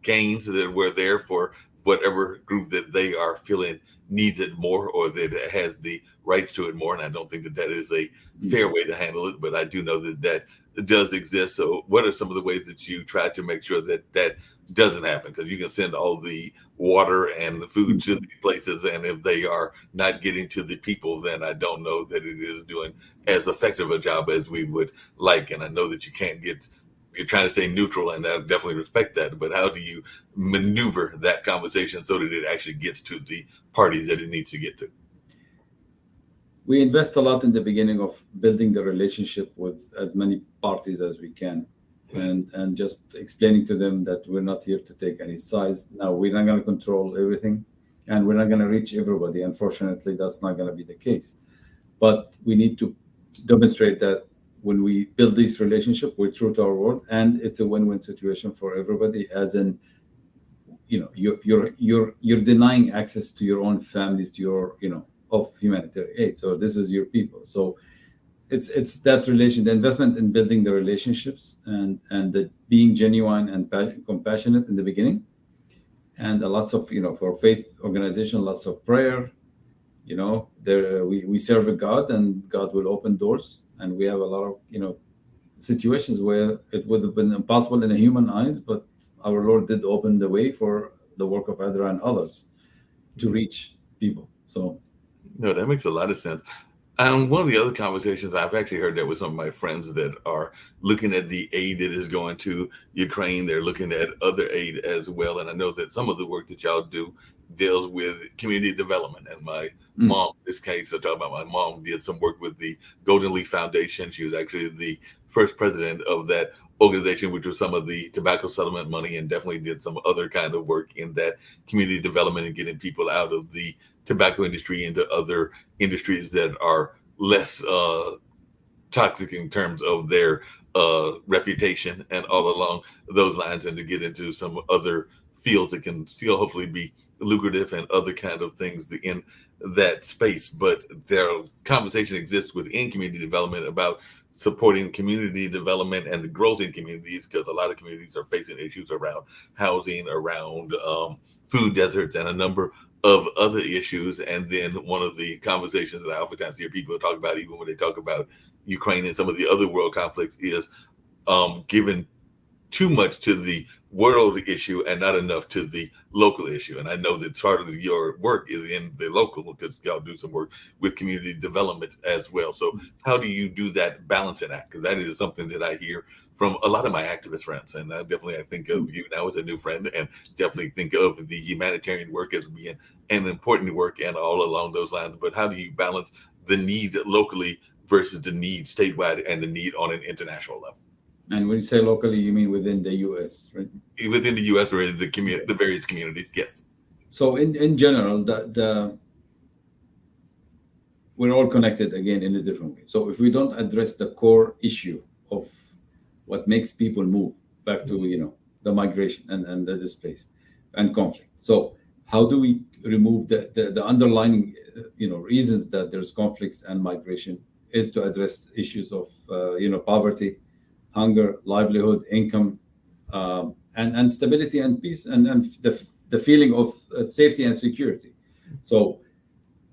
gains that were there for whatever group that they are feeling needs it more or that has the rights to it more. And I don't think that that is a Mm. fair way to handle it, but I do know that that does exist. So, what are some of the ways that you try to make sure that that doesn't happen? Because you can send all the water and the food Mm. to these places, and if they are not getting to the people, then I don't know that it is doing as effective a job as we would like. And I know that you can't get you're trying to stay neutral, and I definitely respect that. But how do you maneuver that conversation so that it actually gets to the parties that it needs to get to? We invest a lot in the beginning of building the relationship with as many parties as we can, Right. and just explaining to them that we're not here to take any sides. Now, we're not going to control everything, and we're not going to reach everybody. Unfortunately, that's not going to be the case. But we need to demonstrate that when we build this relationship, we're true to our word, and it's a win-win situation for everybody. As in, you're denying access to your own families, to your, of humanitarian aid. So this is your people. So it's that relation, the investment in building the relationships, and the being genuine and compassionate in the beginning, and a lots of, for faith organization, lots of prayer. There we serve a God, and God will open doors, and we have a lot of, situations where it would have been impossible in a human eyes, but our Lord did open the way for the work of Ezra and others to reach people. So No, that makes a lot of sense. One of the other conversations I've actually heard that with some of my friends that are looking at the aid that is going to Ukraine. They're looking at other aid as well. And I know that some of the work that y'all do deals with community development. And my mm, mom, in this case, I talk about my mom did some work with the Golden Leaf Foundation. She was actually the first president of that organization, which was some of the tobacco settlement money, and definitely did some other kind of work in that community development and getting people out of the tobacco industry into other industries that are less toxic in terms of their reputation and all along those lines, and to get into some other fields that can still hopefully be lucrative and other kind of things in that space. But their conversation exists within community development about supporting community development and the growth in communities, because a lot of communities are facing issues around housing, around food deserts, and a number of other issues. And then one of the conversations that I oftentimes hear people talk about, even when they talk about Ukraine and some of the other world conflicts, is given too much to the world issue and not enough to the local issue. And I know that part of your work is in the local, because y'all do some work with community development as well. So how do you do that balancing act? Because that is something that I hear from a lot of my activist friends. And I think of you now as a new friend, and definitely think of the humanitarian work as being an important work and all along those lines. But how do you balance the need locally versus the need statewide and the need on an international level? And when you say locally, you mean within the U.S., right? Within the U.S. or the Okay. the various communities, yes. So in general, the we're all connected again in a different way. So if we don't address the core issue of what makes people move back to the migration and the displaced and conflict, so how do we remove the underlying reasons that there's conflicts and migration, is to address issues of poverty, hunger, livelihood, income, and stability and peace, and the feeling of safety and security. So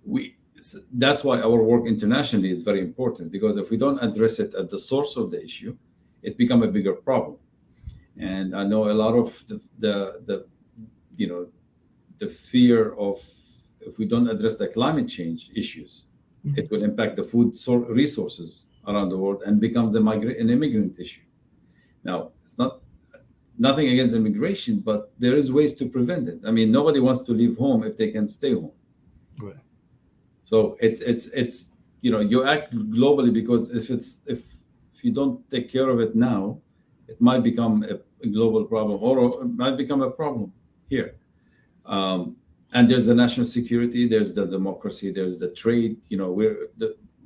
we that's why our work internationally is very important, because if we don't address it at the source of the issue, it become a bigger problem. And I know a lot of the you know the fear of, if we don't address the climate change issues, it will impact the food resources around the world and becomes an immigrant issue. Now, it's nothing against immigration, but there is ways to prevent it. I mean, nobody wants to leave home if they can stay home. Right. So it's you act globally, because if you don't take care of it now, it might become a global problem, or it might become a problem here. And there's the national security, there's the democracy, there's the trade. We're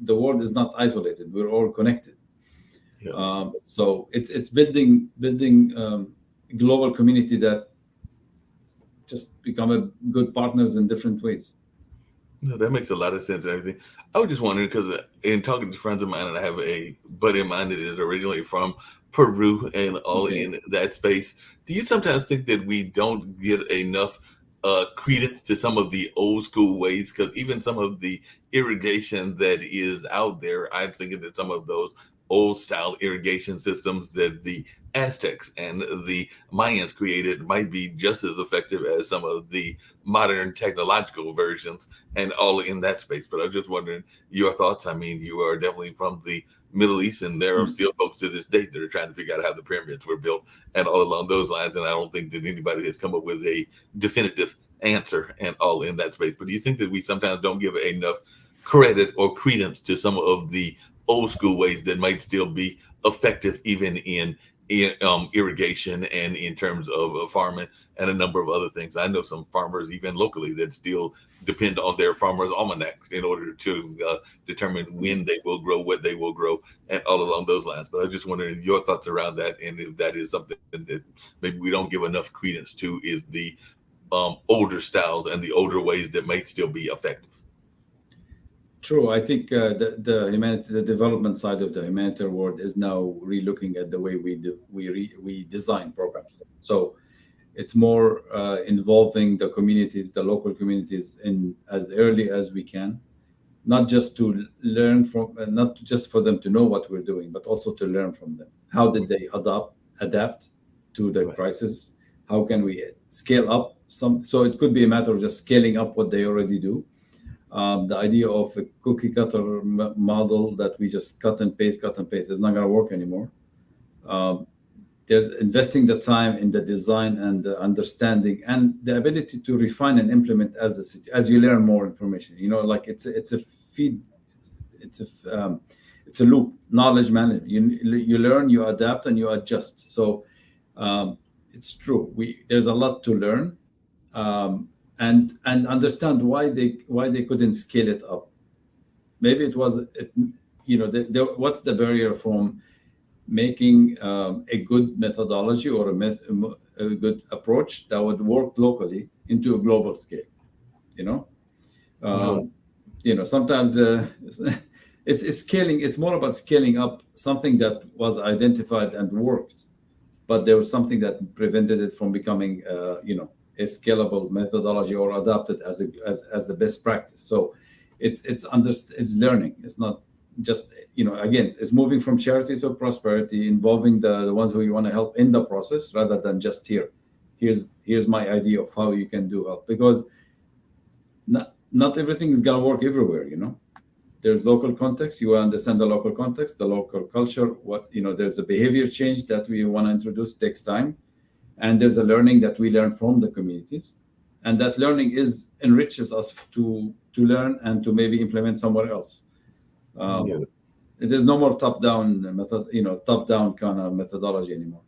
the world is not isolated. We're all connected. Yeah. So it's building global community that just become a good partners in different ways. No, that makes a lot of sense and everything. I was just wondering, because in talking to friends of mine, and I have a buddy of mine that is originally from Peru and all Okay. in that space. Do you sometimes think that we don't get enough credence to some of the old school ways? Because even some of the irrigation that is out there, I'm thinking that some of those old style irrigation systems that the Aztecs and the Mayans created might be just as effective as some of the modern technological versions, and all in that space. But I was just wondering your thoughts. I mean, you are definitely from the Middle East, and there are Mm. still folks to this day that are trying to figure out how the pyramids were built and all along those lines. And I don't think that anybody has come up with a definitive answer and all in that space. But do you think that we sometimes don't give enough credit or credence to some of the old school ways that might still be effective, even in irrigation and in terms of farming and a number of other things? I know some farmers, even locally, that still depend on their farmer's almanac in order to determine when they will grow, what they will grow, and all along those lines. But I was just wondering your thoughts around that, and if that is something that maybe we don't give enough credence to, is the older styles and the older ways that might still be effective. True. I think the development side of the humanitarian world is now relooking at the way we design programs. So it's more involving the communities, the local communities, in as early as we can, not just to learn from, not just for them to know what we're doing, but also to learn from them. How did they adapt to the Right. crisis? How can we scale up some? So it could be a matter of just scaling up what they already do. The idea of a cookie cutter model that we just cut and paste is not going to work anymore. Um, they're investing the time in the design and the understanding and the ability to refine and implement as you learn more information. Like it's a feed, it's a loop. Knowledge management. You learn, you adapt, and you adjust. So it's true. There's a lot to learn, and understand why they couldn't scale it up. Maybe it was what's the barrier from making a good methodology or a good approach that would work locally into a global scale. You know, No. um, sometimes it's scaling. It's more about scaling up something that was identified and worked, but there was something that prevented it from becoming, a scalable methodology or adopted as the best practice. So it's learning. It's not just, again, it's moving from charity to prosperity, involving the ones who you want to help in the process rather than just here's my idea of how you can do help, because not everything is gonna work everywhere. There's local context. You understand the local context, the local culture. There's a behavior change that we want to introduce, takes time, and there's a learning that we learn from the communities, and that learning is enriches us to learn and to maybe implement somewhere else. Um, Yeah. there's no more top down method, top down kind of methodology anymore.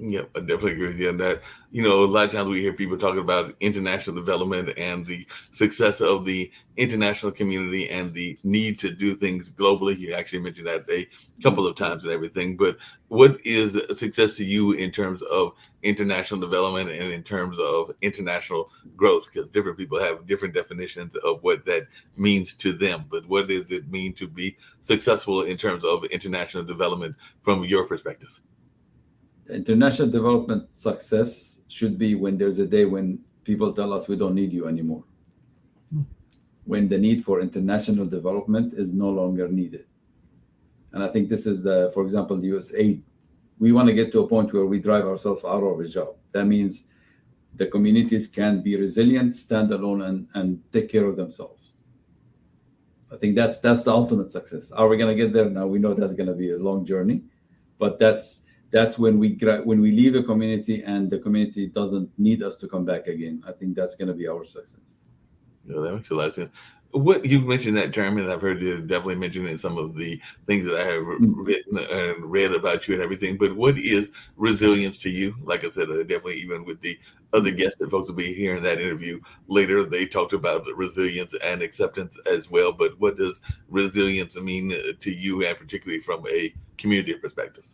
Yeah, I definitely agree with you on that. A lot of times we hear people talking about international development and the success of the international community and the need to do things globally. You actually mentioned that a couple of times and everything. But what is success to you in terms of international development and in terms of international growth? Because different people have different definitions of what that means to them. But what does it mean to be successful in terms of international development from your perspective? International development success should be when there's a day when people tell us we don't need you anymore, when the need for international development is no longer needed. And I think this is for example, the US aid. We want to get to a point where we drive ourselves out of a job. That means the communities can be resilient, stand alone, and take care of themselves. I think that's the ultimate success. Are we going to get there? Now we know that's going to be a long journey, but that's when we leave a community and the community doesn't need us to come back again. I think that's going to be our success. That makes a lot of sense. What you mentioned that term, and I've heard you definitely mention it in some of the things that I have Mm. written and read about you and everything. But what is resilience to you? Like I said, definitely even with the other Mm. guests that folks will be hearing that interview later, they talked about resilience and acceptance as well. But what does resilience mean to you, and particularly from a community perspective?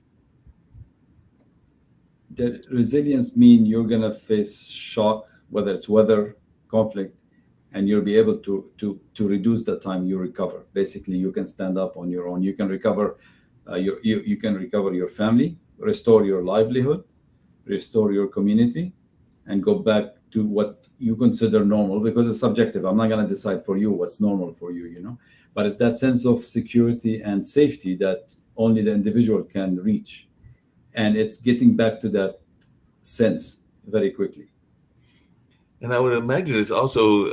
The resilience mean you're going to face shock, whether it's weather, conflict, and you'll be able to reduce the time you recover. Basically, you can stand up on your own. You can recover you can recover your family, restore your livelihood, restore your community, and go back to what you consider normal, because it's subjective. I'm not going to decide for you what's normal for you, but it's that sense of security and safety that only the individual can reach, and it's getting back to that sense very quickly. And I would imagine it's also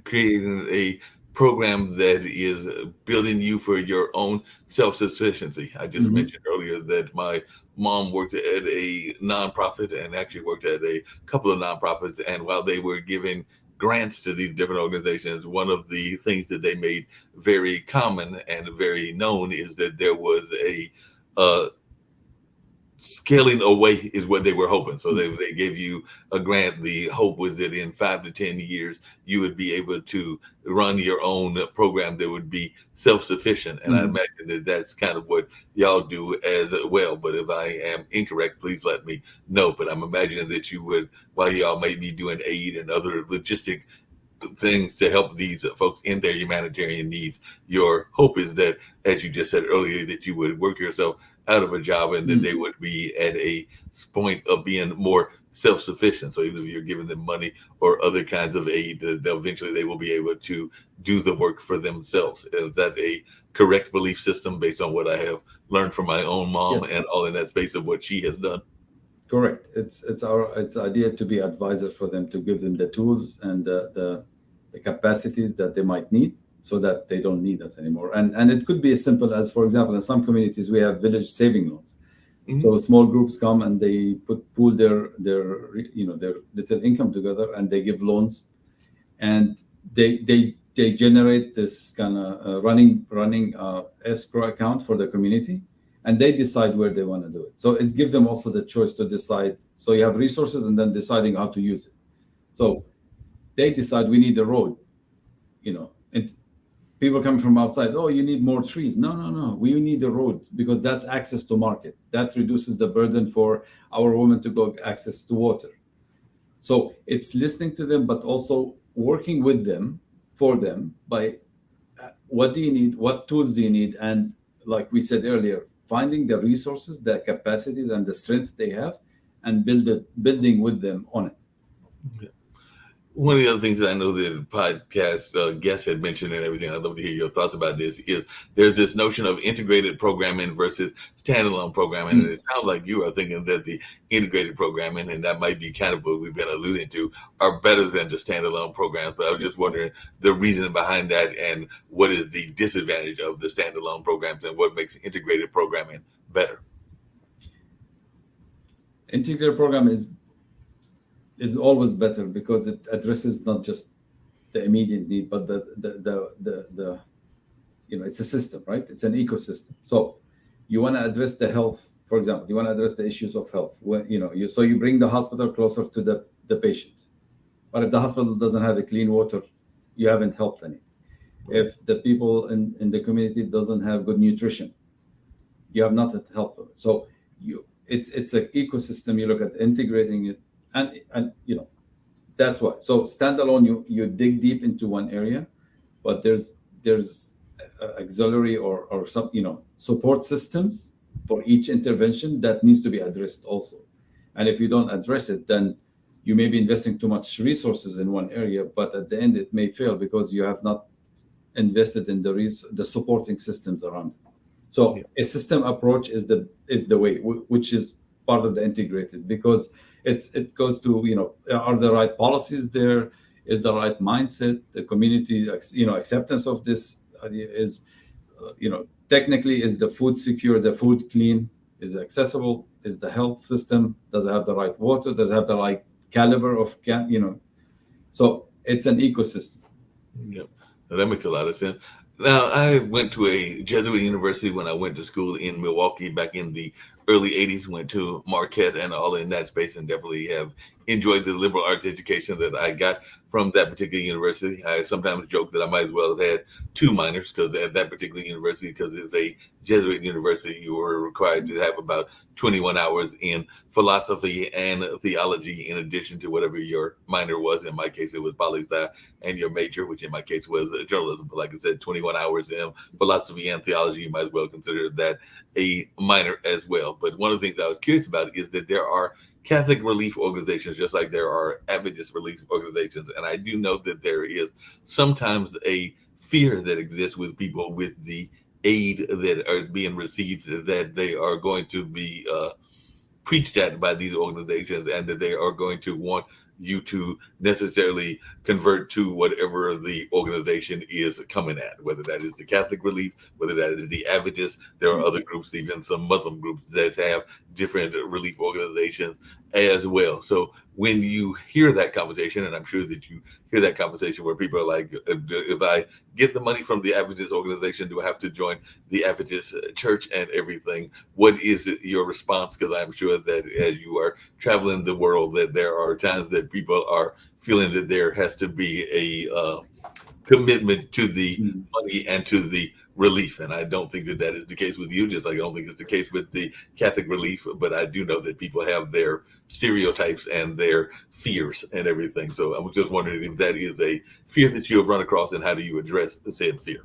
creating a program that is building you for your own self sufficiency. I just Hmm. mentioned earlier that my mom worked at a nonprofit and actually worked at a couple of nonprofits. And while they were giving grants to these different organizations, one of the things that they made very common and very known is that there was a scaling away is what they were hoping. So they gave you a grant. The hope was that in 5 to 10 years, you would be able to run your own program that would be self-sufficient. And I Hmm. imagine that that's kind of what y'all do as well. But if I am incorrect, please let me know. But I'm imagining that you would, while y'all may be doing aid and other logistic things to help these folks in their humanitarian needs. Your hope is that, as you just said earlier, that you would work yourself out of a job and that they would be at a point of being more self-sufficient. So even if you're giving them money or other kinds of aid, eventually they will be able to do the work for themselves. Is that a correct belief system based on what I have learned from my own mom Yes, and all in that space of what she has done? correct. It's idea to be advisor for them, to give them the tools and the capacities that they might need, so that they don't need us anymore. And it could be as simple as, for example, in some communities we have village saving loans. Mm-hmm. So small groups come and they pool their little income together, and they give loans, and they generate this kind of running escrow account for the community, and they decide where they want to do it. So it's give them also the choice to decide. So you have resources and then deciding how to use it. So they decide we need a road, and people coming from outside, oh, you need more trees. No, no, no. We need the road because that's access to market. That reduces the burden for our women to go access to water. So it's listening to them, but also working with them for them by what do you need, what tools do you need, and like we said earlier, finding the resources, the capacities, and the strength they have, and building with them on it. One of the other things that I know that the podcast guest had mentioned and everything, I'd love to hear your thoughts about this, is there's this notion of integrated programming versus standalone programming. And Mm. it sounds like you are thinking that the integrated programming, and that might be kind of what we've been alluding to, are better than the standalone programs. But I was just wondering the reason behind that and what is the disadvantage of the standalone programs and what makes integrated programming better. Integrated program is always better because it addresses not just the immediate need, but the it's a system, right? It's an ecosystem. So you want to address the health, for example, you want to address the issues of health. So you bring the hospital closer to the patient. But if the hospital doesn't have a clean water, you haven't helped any. If the people in the community doesn't have good nutrition, you have not helped them. So it's an ecosystem. You look at integrating it, and that's why. So standalone, you dig deep into one area, but there's auxiliary or some support systems for each intervention that needs to be addressed also. And if you don't address it, then you may be investing too much resources in one area, but at the end it may fail because you have not invested in the supporting systems around it. So a system approach is the way, which is part of the integrated, because it goes to are the right policies there, is the right mindset, the community acceptance of this idea is technically, is the food secure, is the food clean, is it accessible, is the health system, does it have the right water, does it have the right caliber of so it's an ecosystem. Yep. Now, that makes a lot of sense. Now, I went to a Jesuit university when I went to school in Milwaukee back in the early 80s, went to Marquette and all in that space, and definitely have enjoyed the liberal arts education that I got from that particular university. I sometimes joke that I might as well have had two minors because at that particular university, because it was a Jesuit university, you were required to have about 21 hours in philosophy and theology in addition to whatever your minor was. In my case, it was poli sci, and your major, which in my case was journalism. But like I said, 21 hours in philosophy and theology, you might as well consider that a minor as well. But one of the things I was curious about is that there are Catholic relief organizations, just like there are Adventist relief organizations. And I do know that there is sometimes a fear that exists with people with the aid that are being received, that they are going to be preached at by these organizations and that they are going to want you to necessarily convert to whatever the organization is coming at, whether that is the Catholic Relief, whether that is the Adventists. There are other groups, even some Muslim groups that have different relief organizations as well. So when you hear that conversation, and I'm sure that you hear that conversation where people are like, if I get the money from the Adventist organization, do I have to join the Adventist church and everything? What is your response? Because I'm sure that as you are traveling the world, that there are times that people are feeling that there has to be a commitment to the Mhm. money and to the relief. And I don't think that that is the case with you, just like I don't think it's the case with the Catholic relief. But I do know that people have their stereotypes and their fears and everything. So I was just wondering if that is a fear that you have run across, and how do you address said fear?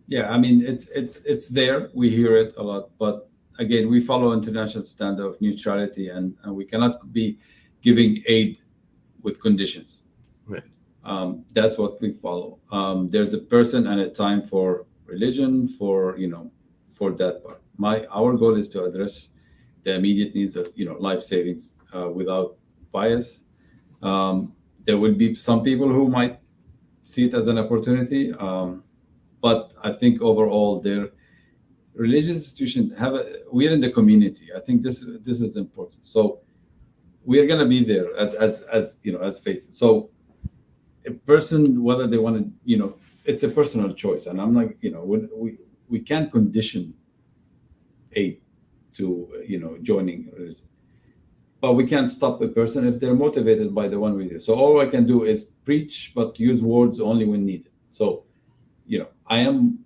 Yeah, I mean it's there. We hear it a lot, but again, we follow international standard of neutrality, and we cannot be giving aid with conditions. Right. That's what we follow. There's a person and a time for religion, for that part. Our goal is to address the immediate needs of life savings without bias. There will be some people who might see it as an opportunity, but I think overall, their religious institution we're in the community. I think this is important. So we are gonna be there as faith. So a person, whether they want to, it's a personal choice, and I'm like, we can't condition aid to joining religion, but we can't stop a person if they're motivated by the one we do. So all I can do is preach, but use words only when needed. So I am,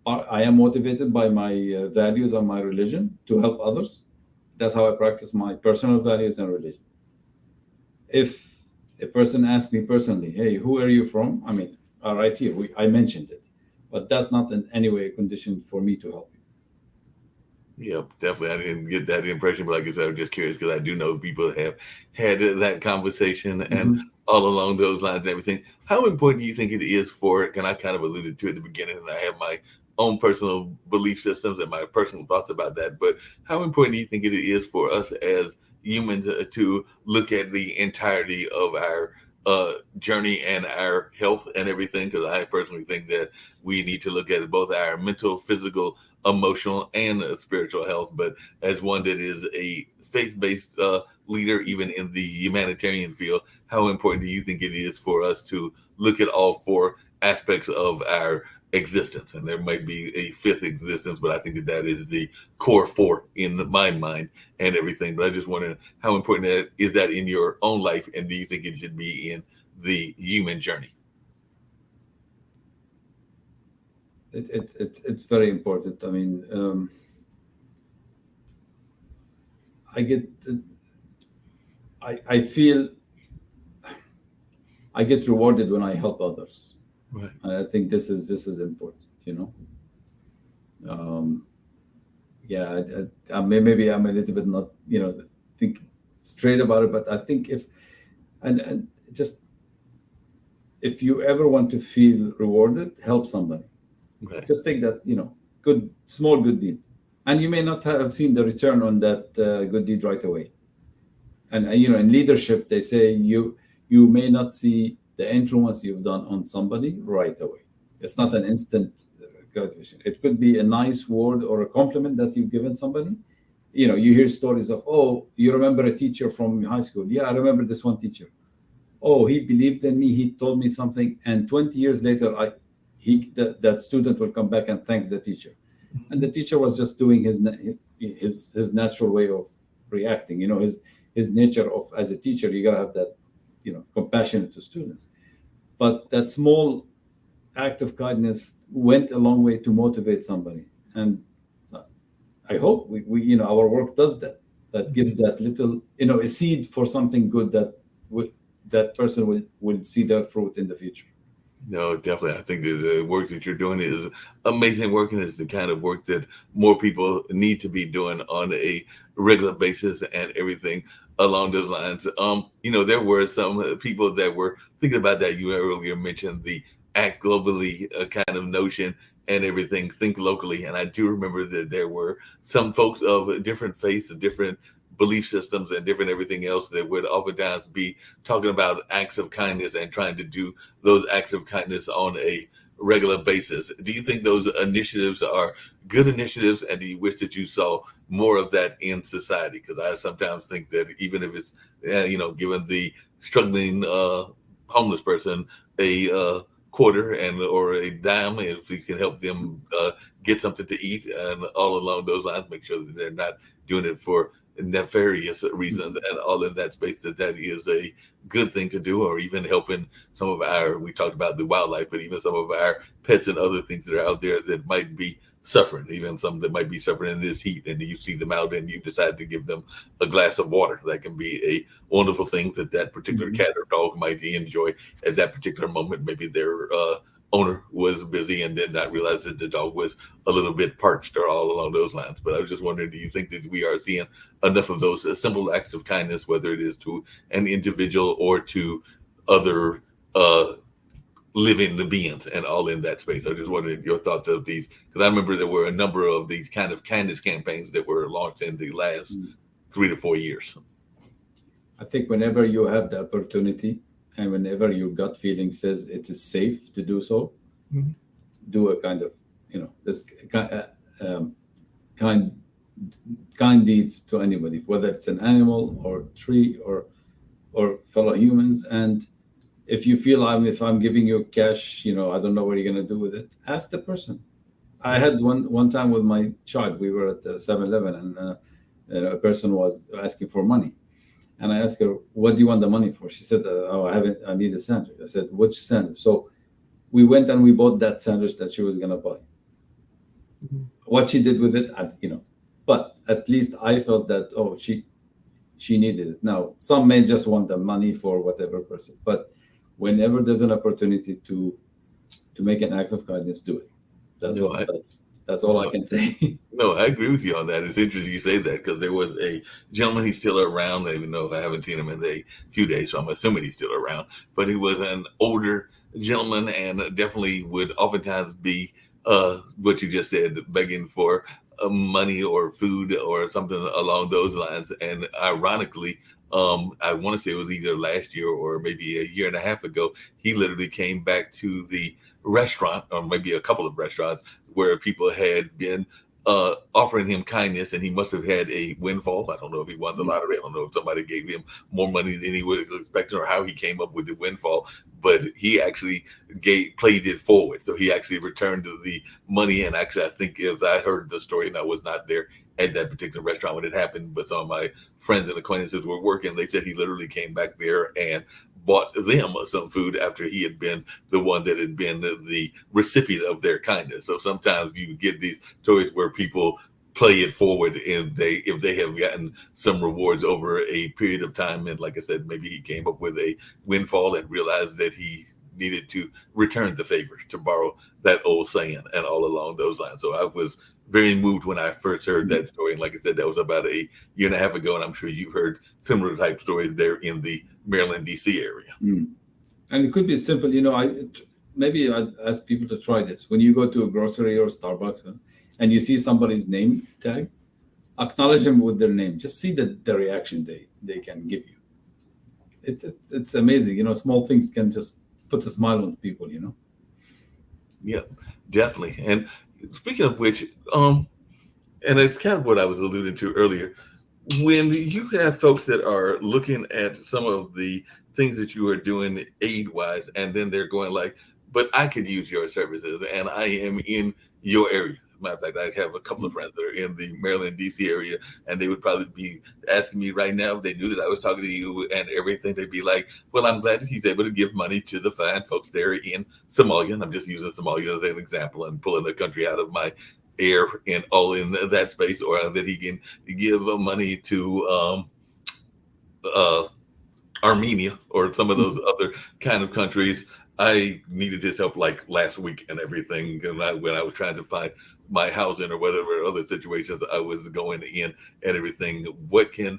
I am motivated by my values and my religion to help others. That's how I practice my personal values and religion. If a person asks me personally, "Hey, who are you from?" I mean, right here, I mentioned it, but that's not in any way a condition for me to help Yeah, definitely. I didn't get that impression, but like I said, I'm just curious because I do know people have had that conversation you. and all along those lines and everything. How important do you think it is for, and I kind of alluded to at the beginning, and I have my own personal belief systems and my personal thoughts about that, but how important do you think it is for us as humans to look at the entirety of our journey and our health and everything? Because I personally think that we need to look at both our mental, physical, emotional and spiritual health, but as one that is a faith-based leader, even in the humanitarian field, how important do you think it is for us to look at all four aspects of our existence? And there might be a fifth existence, but I think that that is the core four in my mind and everything. But I just wonder how important that is that in your own life, and do you think it should be in the human journey? It's very important. I mean, I get, I feel I get rewarded when I help others, Right. and I think this is important. Um, yeah, maybe I'm a little bit not, think straight about it, but I think and just if you ever want to feel rewarded, help somebody. Right. Just take that, good, small good deed, and you may not have seen the return on that good deed right away. And in leadership, they say you may not see the influence you've done on somebody right away. It's not an instant gratification. It could be a nice word or a compliment that you've given somebody. You hear stories of, oh, you remember a teacher from high school? Yeah, I remember this one teacher. Oh, he believed in me. He told me something, and 20 years later, that student will come back and thanks the teacher, and the teacher was just doing his natural way of reacting. His nature of as a teacher, you gotta have that, compassionate to students. But that small act of kindness went a long way to motivate somebody, and I hope we our work does that. That gives that little, a seed for something good would that person will see their fruit in the future. No, definitely. I think that the work that you're doing is amazing work, and it's the kind of work that more people need to be doing on a regular basis and everything along those lines. There were some people that were thinking about that. You earlier mentioned the act globally kind of notion and everything, think locally. And I do remember that there were some folks of different faiths, different belief systems, and different everything else that would oftentimes be talking about acts of kindness and trying to do those acts of kindness on a regular basis. Do you think those initiatives are good initiatives, and do you wish that you saw more of that in society? Because I sometimes think that even if it's, given the struggling homeless person a quarter and or a dime, if you can help them get something to eat, and all along those lines, make sure that they're not doing it for nefarious reasons and all in that space, that is a good thing to do. Or even helping some of our, we talked about the wildlife, but even some of our pets and other things that are out there that might be suffering, even some that might be suffering in this heat, and you see them out and you decide to give them a glass of water. That can be a wonderful thing that that particular Mhm. cat or dog might enjoy at that particular moment. Maybe their owner was busy and did not realize that the dog was a little bit parched or all along those lines. But I was just wondering, do you think that we are seeing enough of those simple acts of kindness, whether it is to an individual or to other uh, living the beings and all in that space? I just wondered your thoughts of these, because I remember there were a number of these kind of kindness campaigns that were launched in the last Mm. 3 to 4 years. I think whenever you have the opportunity and whenever your gut feeling says it is safe to do so, Mhm. do a kind of, this um, kind kind deeds to anybody, whether it's an animal or tree or fellow humans. And if you feel if I'm giving you cash, I don't know what you're gonna do with it. Ask the person. I Right. had one time with my child. We were at 7-Eleven, and a person was asking for money. And I asked her, "What do you want the money for?" She said, "Oh, I haven't. I need a sandwich." I said, "Which sandwich?" So We went and we bought that sandwich that she was gonna buy. What she did with it, but at least I felt that, oh, she needed it. Now, some may just want the money for whatever person, but whenever there's an opportunity to make an act of kindness, do it. That's No, all. That's all I no, can say. no, I agree with you on that. It's interesting you say that because there was a gentleman, he's still around, even though I haven't seen him in a few days, so I'm assuming he's still around. But he was an older gentleman and definitely would oftentimes be what you just said, begging for money or food or something along those lines. And ironically, I want to say it was either last year or maybe a year and a half ago, he literally came back to the restaurant or maybe a couple of restaurants where people had been offering him kindness, and he must have had a windfall. I don't know if he won the lottery. I don't know if somebody gave him more money than he was expecting, or how he came up with the windfall. But he actually played it forward, so he actually returned the money. And actually, I think as I heard the story, and I was not there at that particular restaurant when it happened, but some of my friends and acquaintances were working. They said he literally came back there and bought them some food after he had been the one that had been the recipient of their kindness. So sometimes you get these stories where people play it forward if they have gotten some rewards over a period of time. And like I said, maybe he came up with a windfall and realized that he needed to return the favor, to borrow that old saying, and all along those lines. So I was very moved when I first heard that story. And like I said, that was about a year and a half ago. And I'm sure you've heard similar type stories there in the Maryland, D.C. area. Mm. And it could be simple, maybe I'd ask people to try this. When you go to a grocery or Starbucks and you see somebody's name tag, acknowledge them with their name. Just see the reaction they can give you. It's amazing. Small things can just put a smile on people. Yeah, definitely. And speaking of which, and it's kind of what I was alluding to earlier. When you have folks that are looking at some of the things that you are doing aid wise, and then they're going like, but I could use your services and I am in your area. Matter of fact, I have a couple of friends that are in the Maryland, D.C. area, and they would probably be asking me right now if they knew that I was talking to you and everything. They'd be like, well, I'm glad that he's able to give money to the fine folks there in Somalia. And I'm just using Somalia as an example and pulling the country out of my air and all in that space, or that he can give money to uh, Armenia or some of those other kind of countries. I needed his help like last week and everything. And when I was trying to find my housing or whatever other situations I was going in and everything, what can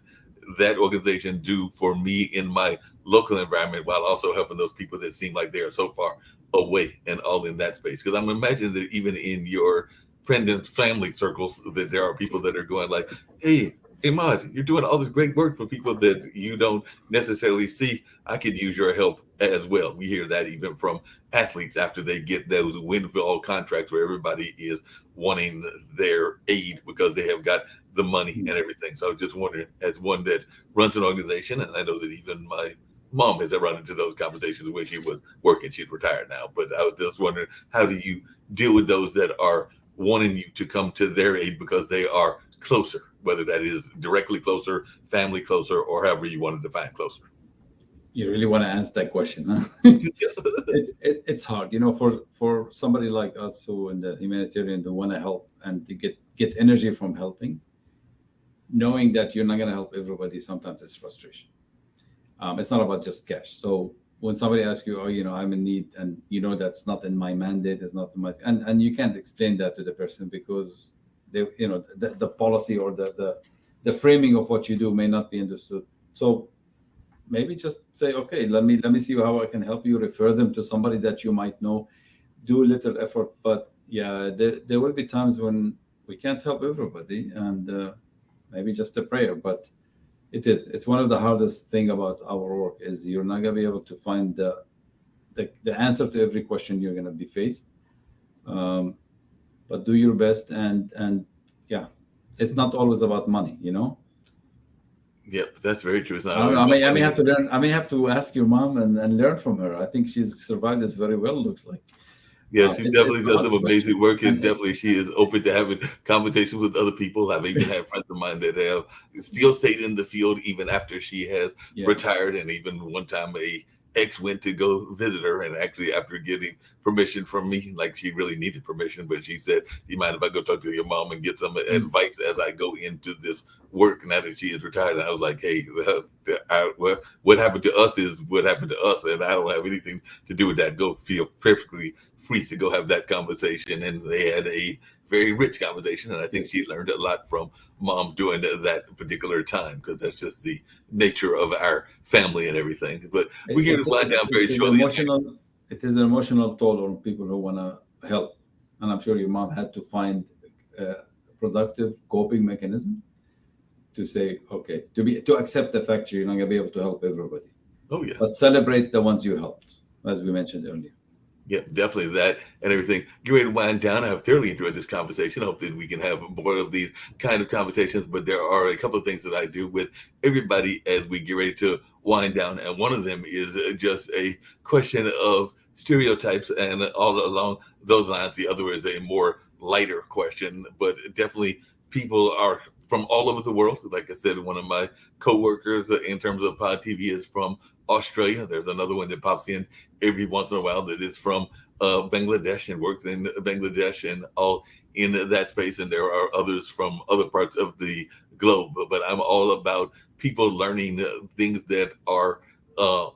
that organization do for me in my local environment while also helping those people that seem like they are so far away and all in that space? Because I'm imagining that even in your friend and family circles, that there are people that are going like, hey, Imad, you're doing all this great work for people that you don't necessarily see. I could use your help as well. We hear that even from athletes after they get those windfall contracts where everybody is wanting their aid because they have got the money and everything. So I was just wondering, as one that runs an organization, and I know that even my mom has run into those conversations when she was working. She's retired now, but I was just wondering, how do you deal with those that are wanting you to come to their aid because they are closer, whether that is directly closer, family closer, or however you want to define closer? You really want to answer that question, huh? It's hard, for somebody like us who in the humanitarian who want to help and to get energy from helping, knowing that you're not going to help everybody. Sometimes it's frustration. It's not about just cash. So when somebody asks you, oh, I'm in need, and that's not in my mandate, it's not in my, and you can't explain that to the person because the policy or the framing of what you do may not be understood. So maybe just say, okay, let me see how I can help you. Refer them to somebody that you might know. Do a little effort, but yeah, there will be times when we can't help everybody, and maybe just a prayer. But it's one of the hardest thing about our work is you're not gonna be able to find the answer to every question you're gonna be faced. Um, but do your best, and yeah, it's not always about money. Yep, that's very true. It's not I don't always know. about I may money. have to learn. I may have to ask your mom and learn from her. I think she's survived this very well. Looks like Yeah, she it's definitely a does hard some question. amazing work, and And definitely she is open to having conversations with other people. I've even had friends of mine that have still stayed in the field even after she has yeah, retired, and even one time a ex went to go visit her, and actually after getting permission from me, like she really needed permission, but she said, "Do you mind if I go talk to your mom and get some Mm. advice as I go into this work now that she is retired?" And I was like, "Hey, what happened to us is what happened to us, and I don't have anything to do with that. Go feel perfectly free to go have that conversation." And they had a very rich conversation, and I think she learned a lot from mom during that particular time, because that's just the nature of our family and everything. But we're going to wind down very It's an shortly. emotional toll on people who want to help, and I'm sure your mom had to find uh, productive coping mechanisms to say, okay, to accept the fact you're not gonna be able to help everybody, Oh yeah. but celebrate the ones you helped, as we mentioned earlier. Yeah, definitely that and everything. Get ready to wind down. I have thoroughly enjoyed this conversation. I hope that we can have more of these kind of conversations. But there are a couple of things that I do with everybody as we get ready to wind down. And one of them is just a question of stereotypes. And all along those lines, the other is a more lighter question. But definitely, people are from all over the world. So like I said, one of my coworkers in terms of Pod TV is from Australia. There's another one that pops in every once in a while that is from Bangladesh and works in Bangladesh and all in that space. And there are others from other parts of the globe. But I'm all about people learning things that are uh,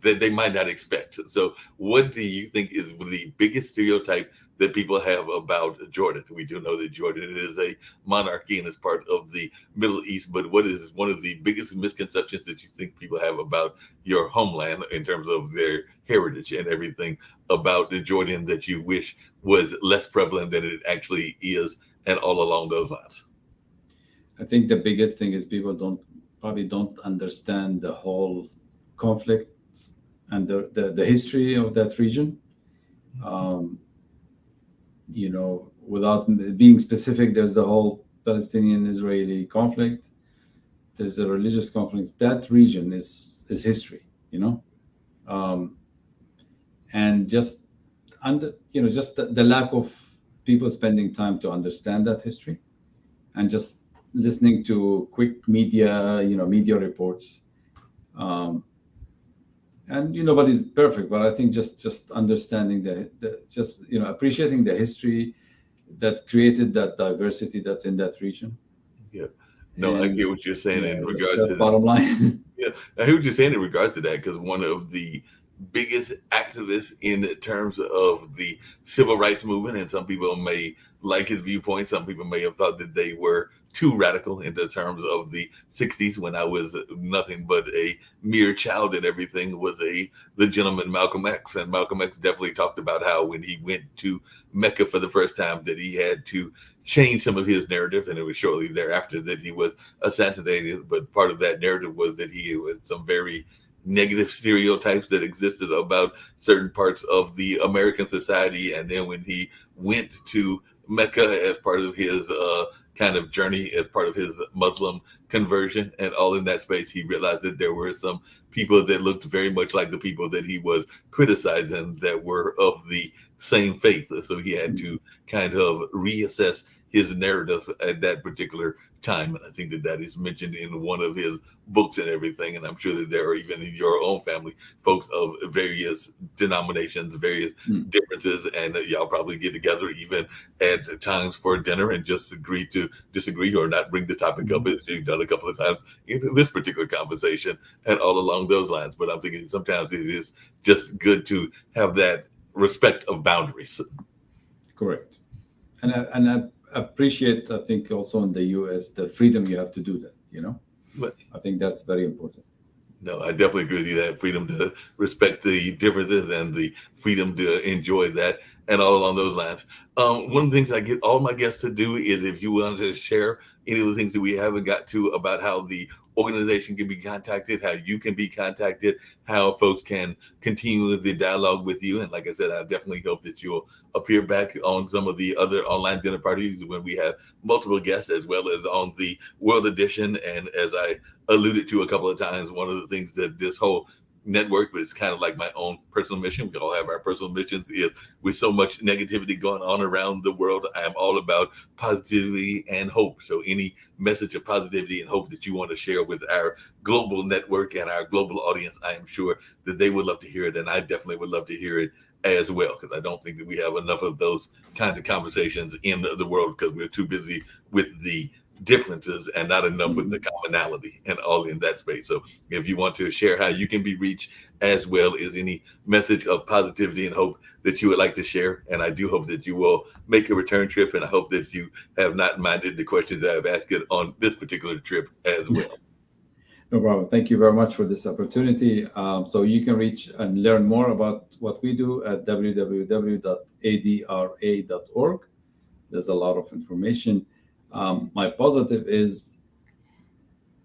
that they might not expect. So, what do you think is the biggest stereotype that people have about Jordan? We do know that Jordan is a monarchy and is part of the Middle East. But what is one of the biggest misconceptions that you think people have about your homeland in terms of their heritage and everything about the Jordan that you wish was less prevalent than it actually is, and all along those lines? I think the biggest thing is people probably don't understand the whole conflicts and the history of that region. Um, without being specific, there's the whole Palestinian-Israeli conflict. There's a religious conflict. That region is history, um, and just just the lack of people spending time to understand that history, and just listening to quick media reports. Um, and nobody's perfect, but I think just understanding the just appreciating the history that created that diversity that's in that region. Yeah. No, I And get what you're saying yeah, in regards that's to that. bottom line. Yeah, I hear what you're saying in regards to that, because one of the biggest activists in terms of the civil rights movement, and some people may like his viewpoint, some people may have thought that they were too radical in the terms of the 60s, when I was nothing but a mere child and everything, was the gentleman Malcolm X. And Malcolm X definitely talked about how when he went to Mecca for the first time that he had to change some of his narrative, and it was shortly thereafter that he was assassinated. But part of that narrative was that he was some very negative stereotypes that existed about certain parts of the American society. And then when he went to Mecca as part of his kind of journey, as part of his Muslim conversion, and all in that space, he realized that there were some people that looked very much like the people that he was criticizing that were of the same faith. So he had to kind of reassess his narrative at that particular time. And I think that that is mentioned in one of his books and everything. And I'm sure that there are even in your own family folks of various denominations, various Mm. differences, and y'all probably get together even at times for dinner and just agree to disagree or not bring the topic up, Mhm. as you've done a couple of times in this particular conversation, and all along those lines. But I'm thinking sometimes it is just good to have that respect of boundaries. Correct. And I appreciate, I think, also in the US, the freedom you have to do that. But I think that's very important. no, I definitely agree with you, that freedom to respect the differences and the freedom to enjoy that, and all along those lines. One of the things I get all my guests to do is, if you want to share any of the things that we haven't got to about how the organization can be contacted, how you can be contacted, how folks can continue the dialogue with you. And like I said, I definitely hope that you'll appear back on some of the other online dinner parties when we have multiple guests, as well as on the World Edition. And as I alluded to a couple of times, one of the things that this whole network, but it's kind of like my own personal mission. We all have our personal missions. Is with so much negativity going on around the world, I am all about positivity and hope. So any message of positivity and hope that you want to share with our global network and our global audience, I am sure that they would love to hear it, and I definitely would love to hear it as well, because I don't think that we have enough of those kinds of conversations in the world because we're too busy with the differences and not enough with the Mhm. commonality and all in that space. So if you want to share how you can be reached, as well as any message of positivity and hope that you would like to share, and I do hope that you will make a return trip, and I hope that you have not minded the questions that I've asked it on this particular trip as well. No problem. Thank you very much for this opportunity. So you can reach and learn more about what we do at www.adra.org. There's a lot of information. My positive is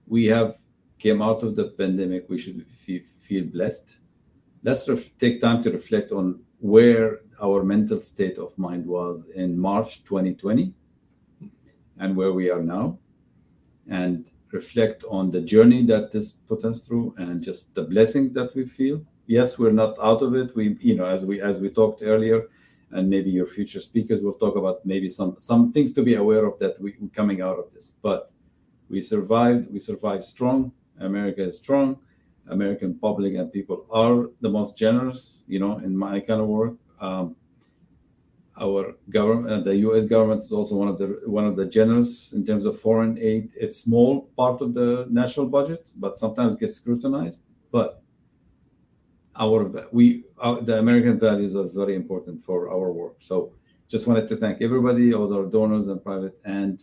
we have came out of the pandemic. We should feel blessed. Let's take time to reflect on where our mental state of mind was in March 2020 and where we are now, and reflect on the journey that this put us through and just the blessings that we feel. Yes, we're not out of it. We, as we talked earlier, and maybe your future speakers will talk about maybe some things to be aware of that we coming out of this. But we survived. We survived strong. America is strong. American public and people are the most generous. In my kind of work. Our government, the U.S. government, is also one of the generous in terms of foreign aid. It's small part of the national budget, but sometimes gets scrutinized. But the American values are very important for our work. So just wanted to thank everybody, all our donors and private, and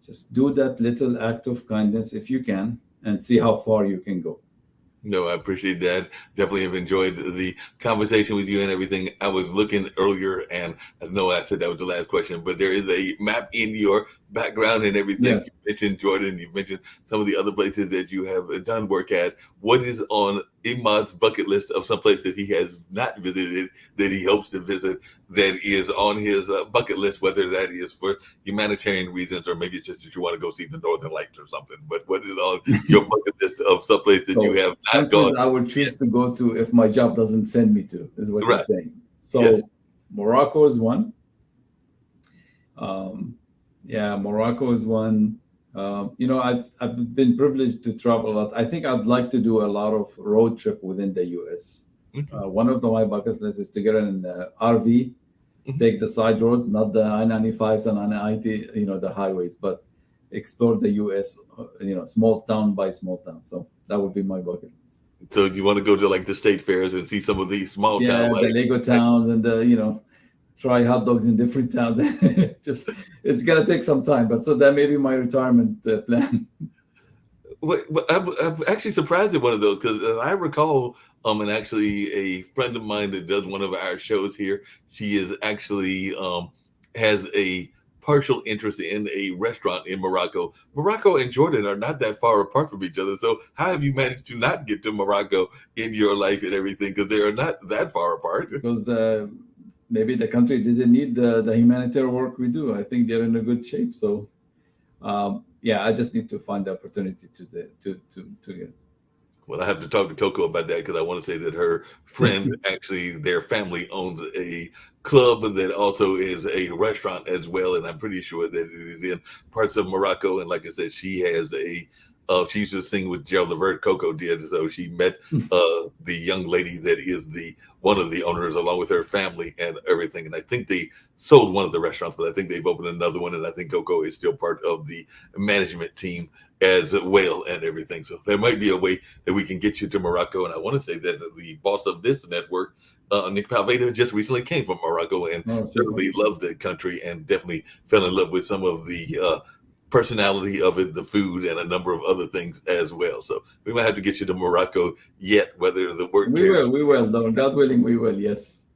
just do that little act of kindness if you can, and see how far you can go. No, I appreciate that. Definitely have enjoyed the conversation with you and everything. I was looking earlier, and I know I said that was the last question, but there is a map in your background and everything. Yes. You mentioned Jordan, you've mentioned some of the other places that you have done work at. What is on Imad's bucket list of some place that he has not visited that he hopes to visit, that is on his bucket list, whether that is for humanitarian reasons or maybe it's just that you want to go see the Northern Lights or something? But what is on your bucket list of some place that you So have not countries gone I would yet? choose to go to if my job doesn't send me to, is what you're Right. saying. Yes. So Morocco is one. Um, yeah, Morocco is one. I've been privileged to travel a lot. I think I'd like to do a lot of road trip within the U.S. Okay. One of my bucket lists is to get in the RV, Mhm. take the side roads, not the I-95s and I-90, the highways, but explore the U.S. Small town by small town. So that would be my bucket list. So you want to go to like the state fairs and see some of these small town Yeah, the Lego like towns and try hot dogs in different towns. Just it's gonna take some time, but so that may be my retirement plan. I'm actually surprised at one of those because I recall, and actually a friend of mine that does one of our shows here, she is actually has a partial interest in a restaurant in Morocco. Morocco and Jordan are not that far apart from each other. So how have you managed to not get to Morocco in your life and everything? Because they are not that far apart. Because maybe the country didn't need the humanitarian work we do. I think they're in a good shape. So yeah, I just need to find the opportunity to get. Well, I have to talk to Coco about that because I want to say that her friend, actually, their family owns a club that also is a restaurant as well, and I'm pretty sure that it is in parts of Morocco. And like I said, she has she used to sing with Gerald Levert. Coco did, so she met the young lady that is the one of the owners along with her family and everything. And I think they sold one of the restaurants, but I think they've opened another one, and I think Coco is still part of the management team as well and everything. So there might be a way that we can get you to Morocco. And I want to say that the boss of this network, Nick Palveda, just recently came from Morocco and Oh, super. certainly loved the country and definitely fell in love with some of the personality of it, the food, and a number of other things as well. So we might have to get you to Morocco yet, whether the work We carries. will, we will. Though, God willing, we will. Yes.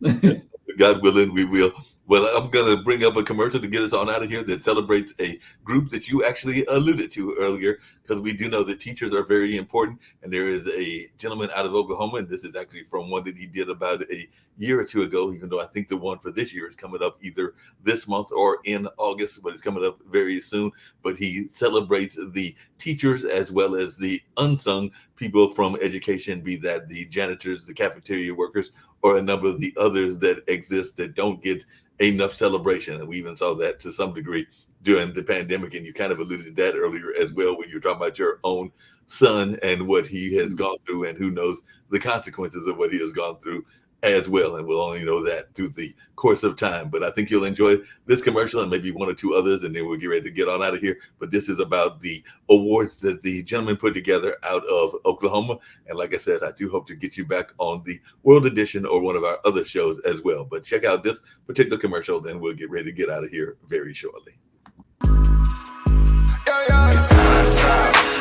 God willing, we will. Well, I'm going to bring up a commercial to get us on out of here that celebrates a group that you actually alluded to earlier, because we do know that teachers are very important. And there is a gentleman out of Oklahoma, and this is actually from one that he did about a year or two ago, even though I think the one for this year is coming up either this month or in August, but it's coming up very soon. But he celebrates the teachers as well as the unsung people from education, be that the janitors, the cafeteria workers, or a number of the others that exist that don't get enough celebration. And we even saw that to some degree during the pandemic. And you kind of alluded to that earlier as well, when you're talking about your own son and what he has gone through, and who knows the consequences of what he has gone through as well. And we'll only know that through the course of time. But I think you'll enjoy this commercial and maybe one or two others, and then we'll get ready to get on out of here. But this is about the awards that the gentleman put together out of Oklahoma. And like I said, I do hope to get you back on the World Edition or one of our other shows as well. But check out this particular commercial, then we'll get ready to get out of here very shortly.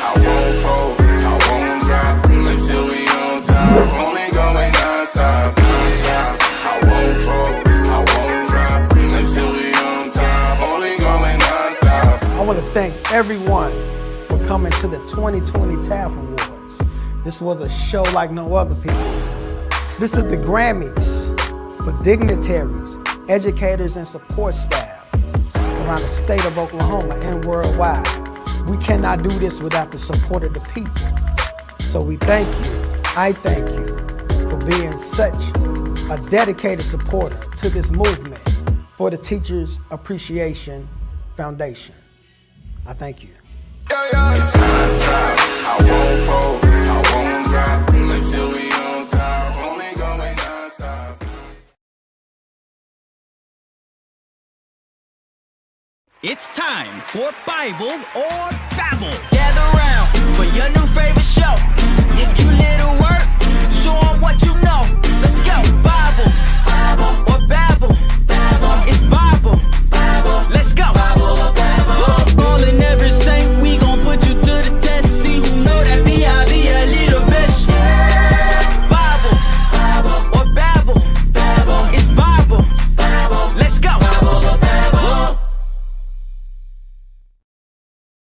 I won't fold, I won't drop until we on top. Only going non-stop. I won't fold, I won't drop until we on top. Only going non-stop. I want to thank everyone for coming to the 2020 TAF Awards. This was a show like no other, people. This is the Grammys for dignitaries, educators, and support staff around the state of Oklahoma and worldwide. We cannot do this without the support of the people. So we thank you, I thank you, for being such a dedicated supporter to this movement for the Teachers Appreciation Foundation. I thank you. It's non-stop. I won't fold, I won't drop until we on top. Only going non-stop. It's time for Bible or Babble. Gather round for your new favorite show. If you little work, show 'em what you know.